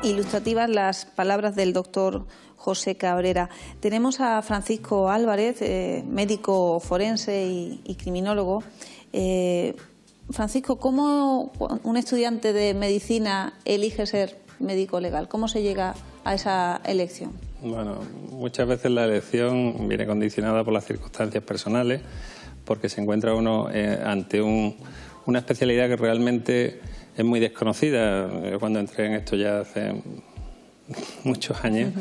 [SPEAKER 2] Ilustrativas las palabras del doctor José Cabrera. Tenemos a Francisco Álvarez, médico forense y criminólogo. Francisco, ¿cómo un estudiante de medicina elige ser médico legal? ¿Cómo se llega a esa elección?
[SPEAKER 8] Bueno, muchas veces la elección viene condicionada por las circunstancias personales, porque se encuentra uno ante una especialidad que realmente es muy desconocida. Yo cuando entré en esto ya hace muchos años,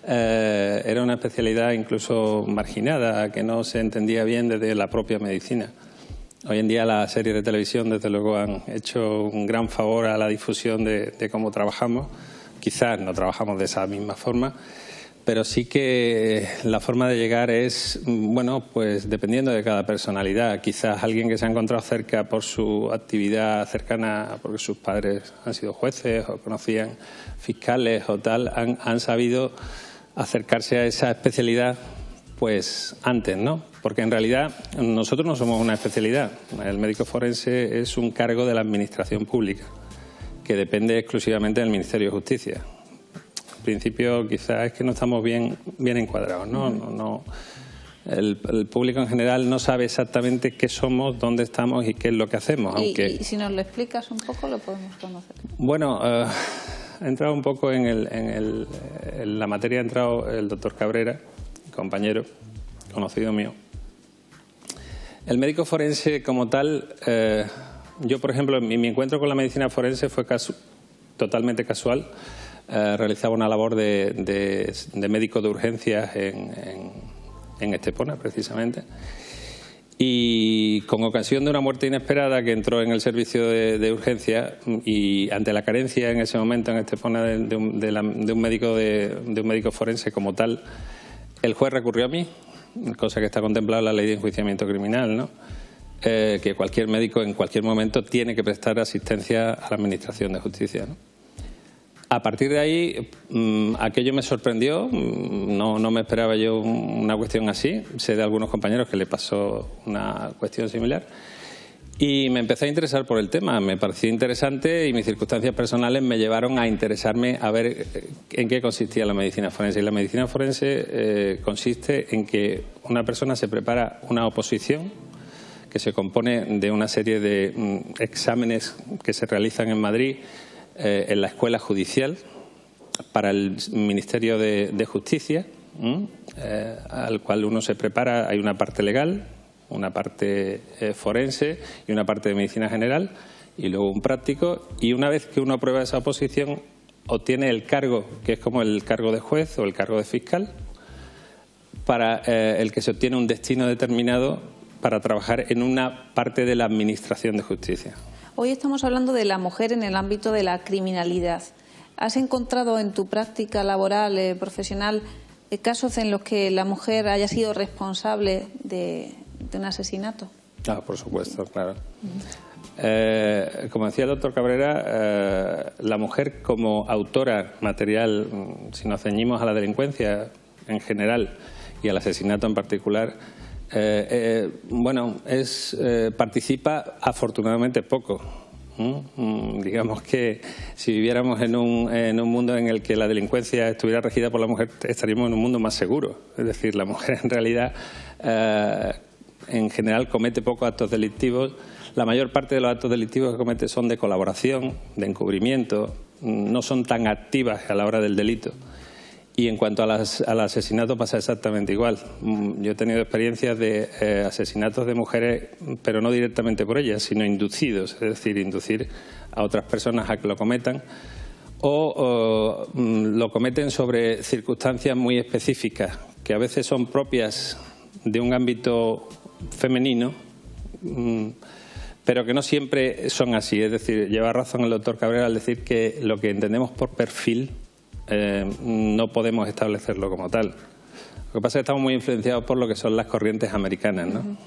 [SPEAKER 8] era una especialidad incluso marginada, que no se entendía bien desde la propia medicina. Hoy en día las series de televisión, desde luego, han hecho un gran favor a la difusión de cómo trabajamos. Quizás no trabajamos de esa misma forma, pero sí que la forma de llegar es, bueno, pues dependiendo de cada personalidad. Quizás alguien que se ha encontrado cerca por su actividad cercana, porque sus padres han sido jueces o conocían fiscales o tal, han sabido acercarse a esa especialidad pues antes, ¿no? Porque en realidad nosotros no somos una especialidad. El médico forense es un cargo de la Administración Pública que depende exclusivamente del Ministerio de Justicia. En principio quizás es que no estamos bien encuadrados, ¿no? El público en general no sabe exactamente qué somos, dónde estamos y qué es lo que hacemos.
[SPEAKER 2] Y si nos lo explicas un poco, lo podemos conocer.
[SPEAKER 8] Bueno, ha entrado un poco en la materia, ha entrado el doctor Cabrera, compañero, conocido mío. El médico forense como tal, yo por ejemplo, mi encuentro con la medicina forense fue totalmente casual. Realizaba una labor de médico de urgencias en Estepona, precisamente. Y con ocasión de una muerte inesperada que entró en el servicio de urgencia y ante la carencia en ese momento en Estepona de un médico forense como tal, el juez recurrió a mí, cosa que está contemplada en la ley de enjuiciamiento criminal, ¿no? Que cualquier médico en cualquier momento tiene que prestar asistencia a la Administración de Justicia, ¿no? A partir de ahí, aquello me sorprendió, no me esperaba yo una cuestión así. Sé de algunos compañeros que le pasó una cuestión similar. Y me empecé a interesar por el tema, me pareció interesante y mis circunstancias personales me llevaron a interesarme a ver en qué consistía la medicina forense. Y la medicina forense consiste en que una persona se prepara una oposición que se compone de una serie de exámenes que se realizan en Madrid en la Escuela Judicial para el Ministerio de Justicia, al cual uno se prepara. Hay una parte legal, una parte forense y una parte de medicina general y luego un práctico, y una vez que uno aprueba esa oposición obtiene el cargo, que es como el cargo de juez o el cargo de fiscal, para el que se obtiene un destino determinado para trabajar en una parte de la Administración de Justicia.
[SPEAKER 2] Hoy estamos hablando de la mujer en el ámbito de la criminalidad. ¿Has encontrado en tu práctica laboral, profesional, casos en los que la mujer haya sido responsable de un asesinato?
[SPEAKER 8] Por supuesto, claro. Como decía el doctor Cabrera, la mujer como autora material, si nos ceñimos a la delincuencia en general y al asesinato en particular, participa afortunadamente poco. Digamos que si viviéramos en un mundo en el que la delincuencia estuviera regida por la mujer, estaríamos en un mundo más seguro. Es decir, la mujer en realidad en general comete pocos actos delictivos. La mayor parte de los actos delictivos que comete son de colaboración, de encubrimiento, no son tan activas a la hora del delito. Y en cuanto al asesinato pasa exactamente igual. Yo he tenido experiencias de asesinatos de mujeres, pero no directamente por ellas, sino inducidos, es decir, inducir a otras personas a que lo cometan, o lo cometen sobre circunstancias muy específicas, que a veces son propias de un ámbito femenino, pero que no siempre son así. Es decir, lleva razón el doctor Cabrera al decir que lo que entendemos por perfil no podemos establecerlo como tal. Lo que pasa es que estamos muy influenciados por lo que son las corrientes americanas, ¿no?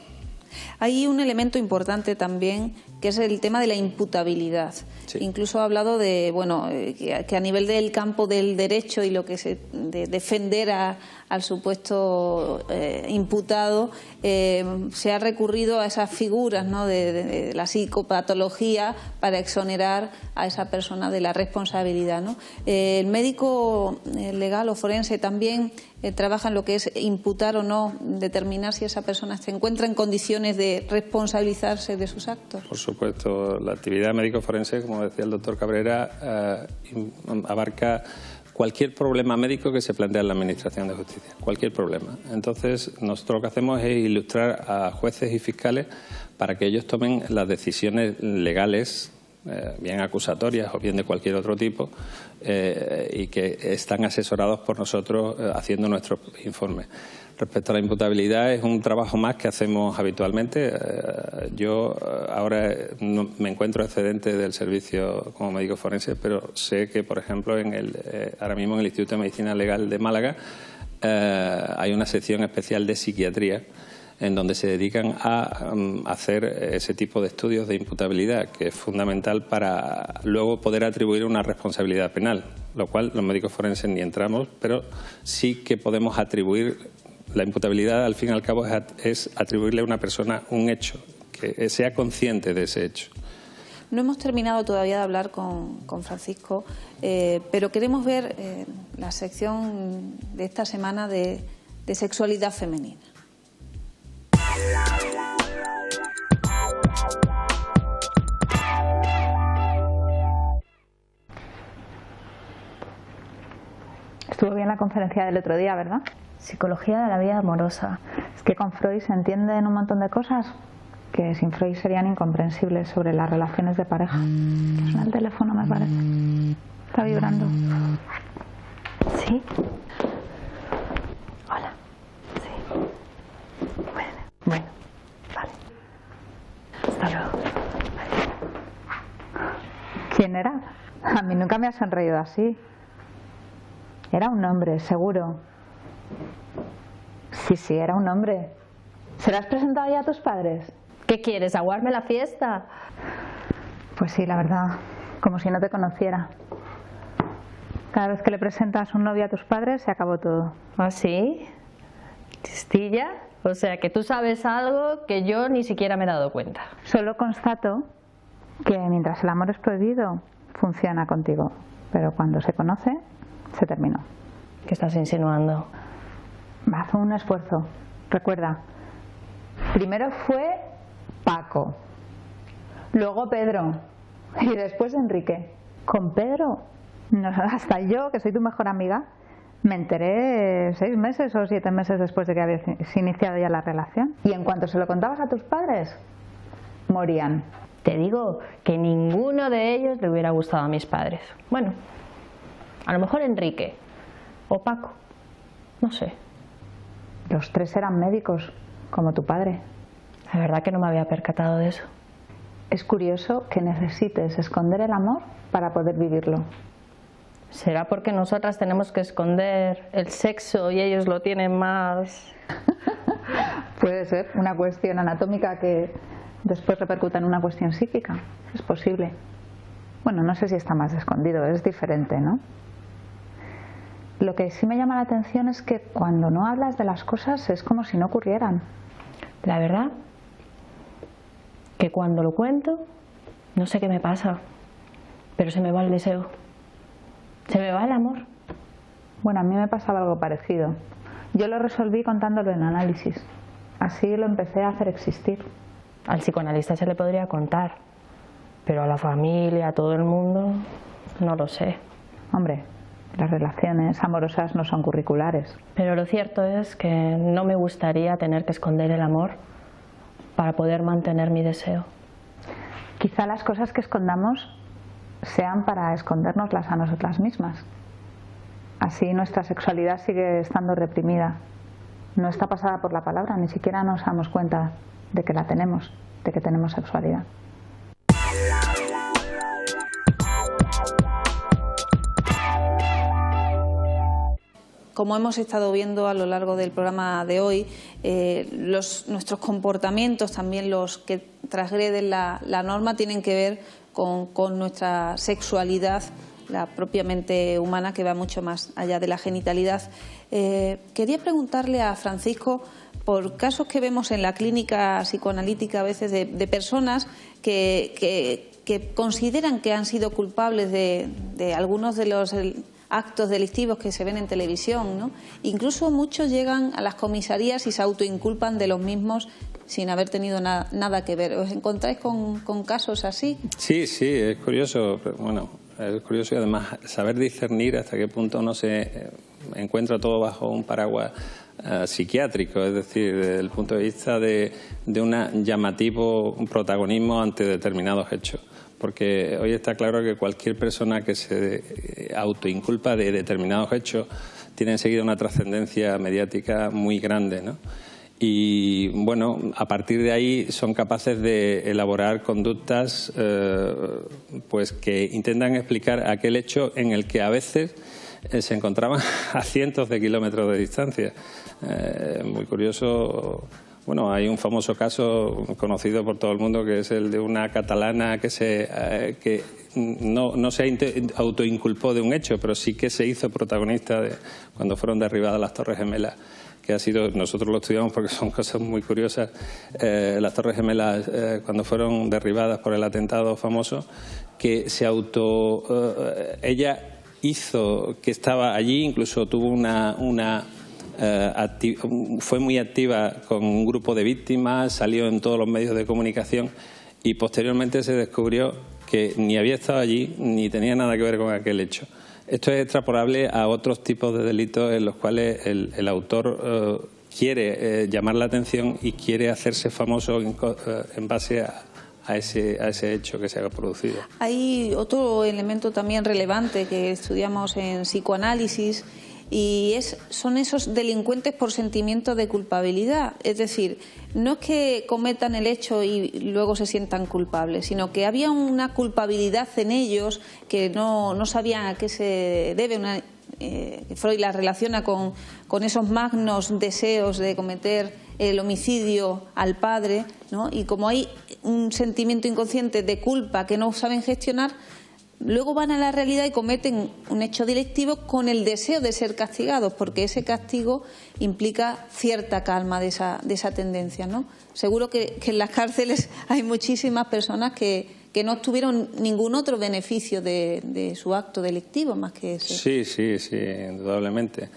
[SPEAKER 2] Hay un elemento importante también, que es el tema de la imputabilidad. Sí. Incluso ha hablado de, bueno, que a nivel del campo del derecho y lo que se de defender al supuesto imputado, se ha recurrido a esas figuras, ¿no?, de la psicopatología para exonerar a esa persona de la responsabilidad, ¿no? El médico legal o forense también trabaja en lo que es imputar o no, determinar si esa persona se encuentra en condiciones de responsabilizarse de sus actos.
[SPEAKER 8] Por supuesto, la actividad médico-forense, como decía el doctor Cabrera, abarca cualquier problema médico que se plantea en la Administración de Justicia, cualquier problema. Entonces, nosotros lo que hacemos es ilustrar a jueces y fiscales para que ellos tomen las decisiones legales, bien acusatorias o bien de cualquier otro tipo, y que están asesorados por nosotros haciendo nuestros informes. Respecto a la imputabilidad, es un trabajo más que hacemos habitualmente. Yo ahora no, me encuentro excedente del servicio como médico forense, pero sé que, por ejemplo, ahora mismo en el Instituto de Medicina Legal de Málaga hay una sección especial de psiquiatría en donde se dedican a hacer ese tipo de estudios de imputabilidad, que es fundamental para luego poder atribuir una responsabilidad penal, lo cual los médicos forenses ni entramos, pero sí que podemos atribuir. La imputabilidad, al fin y al cabo, es atribuirle a una persona un hecho, que sea consciente de ese hecho.
[SPEAKER 2] No hemos terminado todavía de hablar con Francisco, pero queremos ver la sección de esta semana de sexualidad femenina.
[SPEAKER 10] Estuvo bien la conferencia del otro día, ¿verdad? Psicología de la vida amorosa. Es que con Freud se entienden un montón de cosas que sin Freud serían incomprensibles sobre las relaciones de pareja. Suena el teléfono, me parece. Está vibrando. ¿Sí? Hola. Sí. Bueno, vale. Hasta luego. ¿Quién era? A mí nunca me ha sonreído así. Era un hombre, seguro. Sí, era un hombre. ¿Se lo has presentado ya a tus padres?
[SPEAKER 11] ¿Qué quieres, aguarme la fiesta?
[SPEAKER 10] Pues sí, la verdad, como si no te conociera. Cada vez que le presentas un novio a tus padres se acabó todo.
[SPEAKER 11] ¿Ah, sí? ¿Chistilla? O sea, que tú sabes algo que yo ni siquiera me he dado cuenta.
[SPEAKER 10] Solo constato que mientras el amor es prohibido, funciona contigo. Pero cuando se conoce, se terminó.
[SPEAKER 11] ¿Qué estás insinuando?
[SPEAKER 10] Haz un esfuerzo. Recuerda, primero fue Paco, luego Pedro y después Enrique. Con Pedro, no, hasta yo, que soy tu mejor amiga, me enteré 6 meses o 7 meses después de que habías iniciado ya la relación. Y en cuanto se lo contabas a tus padres, morían.
[SPEAKER 11] Te digo que ninguno de ellos le hubiera gustado a mis padres. Bueno, a lo mejor Enrique o Paco, no sé.
[SPEAKER 10] Los 3 eran médicos, como tu padre.
[SPEAKER 11] La verdad que no me había percatado de eso.
[SPEAKER 10] Es curioso que necesites esconder el amor para poder vivirlo.
[SPEAKER 11] ¿Será porque nosotras tenemos que esconder el sexo y ellos lo tienen más?
[SPEAKER 10] Puede ser una cuestión anatómica que después repercuta en una cuestión psíquica. Es posible. Bueno, no sé si está más escondido, es diferente, ¿no? Lo que sí me llama la atención es que cuando no hablas de las cosas es como si no ocurrieran.
[SPEAKER 11] La verdad que cuando lo cuento, no sé qué me pasa, pero se me va el deseo. Se me va el amor.
[SPEAKER 10] Bueno, a mí me pasaba algo parecido. Yo lo resolví contándolo en análisis. Así lo empecé a hacer existir.
[SPEAKER 11] Al psicoanalista se le podría contar, pero a la familia, a todo el mundo, no lo sé.
[SPEAKER 10] Hombre, las relaciones amorosas no son curriculares.
[SPEAKER 11] Pero lo cierto es que no me gustaría tener que esconder el amor para poder mantener mi deseo.
[SPEAKER 10] Quizá las cosas que escondamos sean para escondérnoslas a nosotras mismas. Así nuestra sexualidad sigue estando reprimida. No está pasada por la palabra, ni siquiera nos damos cuenta de que la tenemos, de que tenemos sexualidad.
[SPEAKER 2] como hemos estado viendo a lo largo del programa de hoy, nuestros comportamientos, también los que transgreden la norma, tienen que ver con nuestra sexualidad, la propiamente humana, que va mucho más allá de la genitalidad. Quería preguntarle a Francisco por casos que vemos en la clínica psicoanalítica a veces de personas que consideran que han sido culpables de algunos de los actos delictivos que se ven en televisión, ¿no? Incluso muchos llegan a las comisarías y se autoinculpan de los mismos sin haber tenido nada que ver. ¿Os encontráis con casos así?
[SPEAKER 8] Sí, es curioso. Bueno, es curioso y además saber discernir hasta qué punto no se encuentra todo bajo un paraguas psiquiátrico, es decir, desde el punto de vista de un llamativo protagonismo ante determinados hechos. Porque hoy está claro que cualquier persona que se autoinculpa de determinados hechos tiene enseguida una trascendencia mediática muy grande, ¿no? Y bueno, a partir de ahí son capaces de elaborar conductas pues que intentan explicar aquel hecho en el que a veces se encontraban a cientos de kilómetros de distancia. Muy curioso. Bueno, hay un famoso caso conocido por todo el mundo, que es el de una catalana que no se autoinculpó de un hecho, pero sí que se hizo protagonista de cuando fueron derribadas las Torres Gemelas, que ha sido, nosotros lo estudiamos porque son cosas muy curiosas, las Torres Gemelas cuando fueron derribadas por el atentado famoso, que ella hizo que estaba allí, incluso tuvo fue muy activa con un grupo de víctimas, salió en todos los medios de comunicación y posteriormente se descubrió que ni había estado allí ni tenía nada que ver con aquel hecho. Esto es extrapolable a otros tipos de delitos en los cuales el autor quiere llamar la atención y quiere hacerse famoso en base a ese hecho que se ha producido. Hay otro elemento también relevante que estudiamos en psicoanálisis y son esos delincuentes por sentimiento de culpabilidad. Es decir, no es que cometan el hecho y luego se sientan culpables, sino que había una culpabilidad en ellos que no sabían a qué se debe. Freud la relaciona con esos magnos deseos de cometer el homicidio al padre, ¿no? Y como hay un sentimiento inconsciente de culpa que no saben gestionar, luego van a la realidad y cometen un hecho delictivo con el deseo de ser castigados, porque ese castigo implica cierta calma de esa tendencia, ¿no? Seguro que en las cárceles hay muchísimas personas que no obtuvieron ningún otro beneficio de su acto delictivo más que ese. Sí, indudablemente.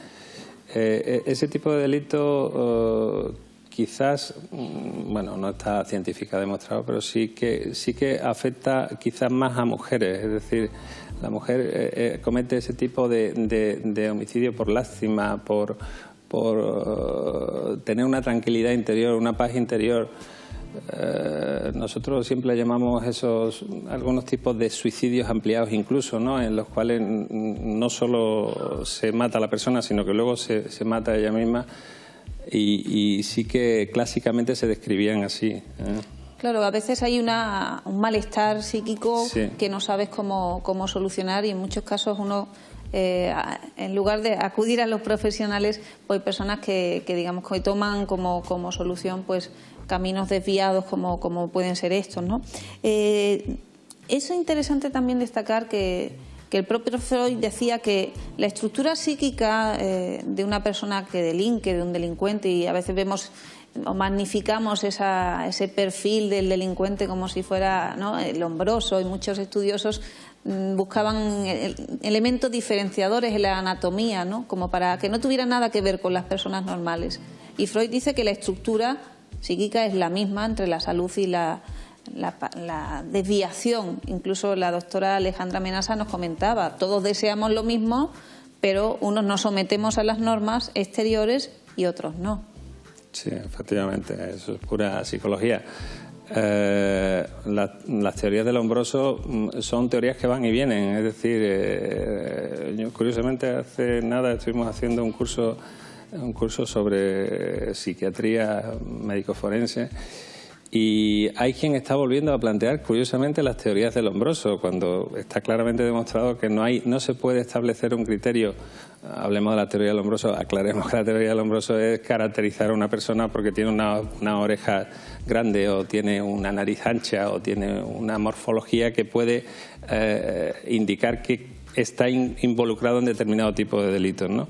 [SPEAKER 8] Ese tipo de delito quizás, bueno, no está científica demostrado, pero sí que afecta quizás más a mujeres. Es decir, la mujer comete ese tipo de homicidio por lástima, por tener una tranquilidad interior, una paz interior. Nosotros siempre llamamos algunos tipos de suicidios ampliados incluso, ¿no? En los cuales no solo se mata a la persona, sino que luego se mata a ella misma. Y sí que clásicamente se describían así. Claro, a veces hay un malestar psíquico que no sabes cómo solucionar y en muchos casos uno, en lugar de acudir a los profesionales, pues hay personas que digamos que toman como solución pues caminos desviados como pueden ser estos, ¿no? Es interesante también destacar que el propio Freud decía que la estructura psíquica de una persona que delinque, de un delincuente, y a veces vemos o magnificamos ese perfil del delincuente como si fuera, ¿no?, el hombroso, y muchos estudiosos buscaban elementos diferenciadores en la anatomía, ¿no?, como para que no tuviera nada que ver con las personas normales. Y Freud dice que la estructura psíquica es la misma entre la salud y la desviación. Incluso la doctora Alejandra Menasa nos comentaba, todos deseamos lo mismo, pero unos nos sometemos a las normas exteriores y otros no. Sí, efectivamente, eso es pura psicología. Las teorías del hombroso son teorías que van y vienen, es decir, curiosamente hace nada estuvimos haciendo un curso sobre psiquiatría médico-forense. Y hay quien está volviendo a plantear, curiosamente, las teorías del Lombroso, cuando está claramente demostrado que no se puede establecer un criterio. Hablemos de la teoría del Lombroso, aclaremos que la teoría del Lombroso es caracterizar a una persona porque tiene una oreja grande o tiene una nariz ancha o tiene una morfología que puede indicar que está involucrado en determinado tipo de delitos, ¿no?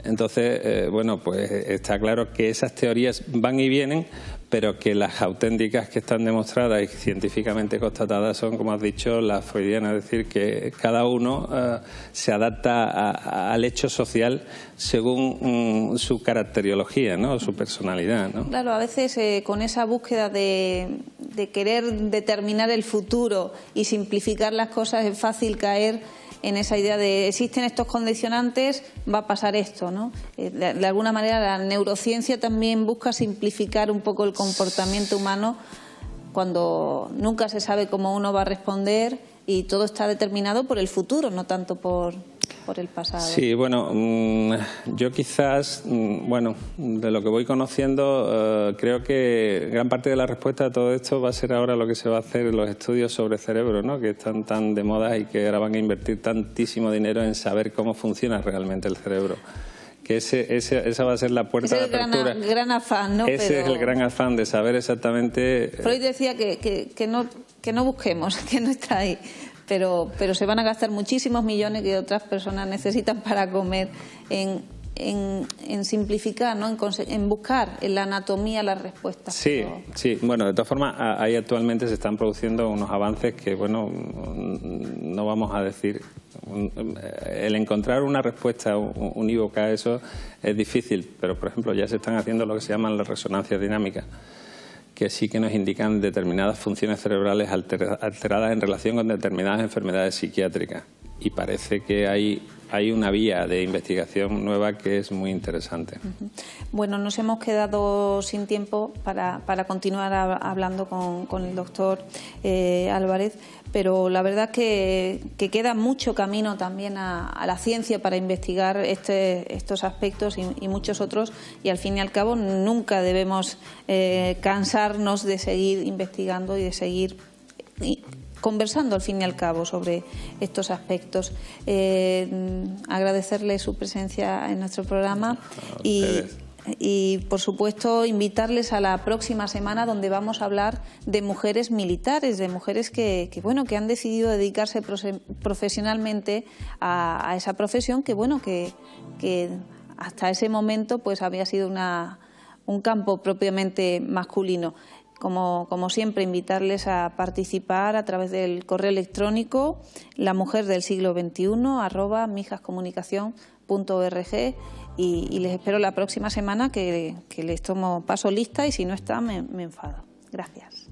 [SPEAKER 8] Entonces, bueno, pues está claro que esas teorías van y vienen, pero que las auténticas que están demostradas y científicamente constatadas son, como has dicho, las freudianas, es decir, que cada uno se adapta al hecho social según su caracteriología, ¿no? Su personalidad, ¿no?
[SPEAKER 2] Claro, a veces con esa búsqueda de querer determinar el futuro y simplificar las cosas es fácil caer en esa idea de existen estos condicionantes, va a pasar esto, ¿no? De alguna manera la neurociencia también busca simplificar un poco el comportamiento humano cuando nunca se sabe cómo uno va a responder y todo está determinado por el futuro, no tanto por el pasado.
[SPEAKER 8] Sí, bueno, yo quizás, bueno, de lo que voy conociendo, creo que gran parte de la respuesta a todo esto va a ser ahora lo que se va a hacer en los estudios sobre cerebro, ¿no? Que están tan de moda y que ahora van a invertir tantísimo dinero en saber cómo funciona realmente el cerebro. Que esa va a ser la puerta de apertura.
[SPEAKER 2] Ese es el gran afán, ¿no?
[SPEAKER 8] Ese es el gran afán de saber exactamente.
[SPEAKER 2] Freud decía que no busquemos, que no está ahí. Pero se van a gastar muchísimos millones que otras personas necesitan para comer en simplificar, ¿no? En buscar en la anatomía las respuestas.
[SPEAKER 8] Sí, sí. Bueno, de todas formas, ahí actualmente se están produciendo unos avances que, bueno, no vamos a decir. El encontrar una respuesta unívoca a eso es difícil, pero, por ejemplo, ya se están haciendo lo que se llaman las resonancias dinámicas, que sí que nos indican determinadas funciones cerebrales alteradas en relación con determinadas enfermedades psiquiátricas. Y parece que hay una vía de investigación nueva que es muy interesante.
[SPEAKER 2] Bueno, nos hemos quedado sin tiempo para continuar hablando con el doctor Álvarez, pero la verdad que queda mucho camino también a la ciencia para investigar estos aspectos y muchos otros, y al fin y al cabo nunca debemos cansarnos de seguir investigando y de seguir conversando al fin y al cabo sobre estos aspectos. Agradecerle su presencia en nuestro programa y por supuesto invitarles a la próxima semana, donde vamos a hablar de mujeres militares, de mujeres que han decidido dedicarse profesionalmente a esa profesión que hasta ese momento pues había sido un campo propiamente masculino. Como siempre, invitarles a participar a través del correo electrónico lamujerdelsiglo21@mijascomunicacion.org y les espero la próxima semana, que les tomo paso lista y si no está me enfado. Gracias.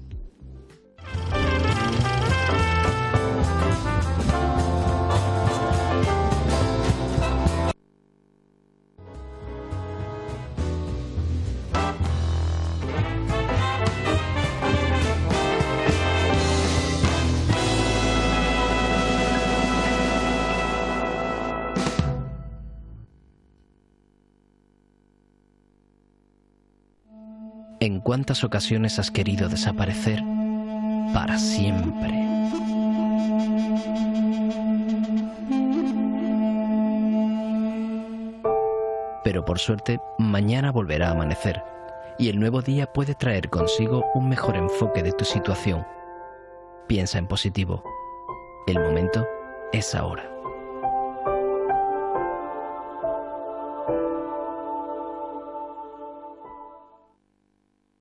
[SPEAKER 1] ¿En cuántas ocasiones has querido desaparecer para siempre? Pero por suerte, mañana volverá a amanecer y el nuevo día puede traer consigo un mejor enfoque de tu situación. Piensa en positivo. El momento es ahora.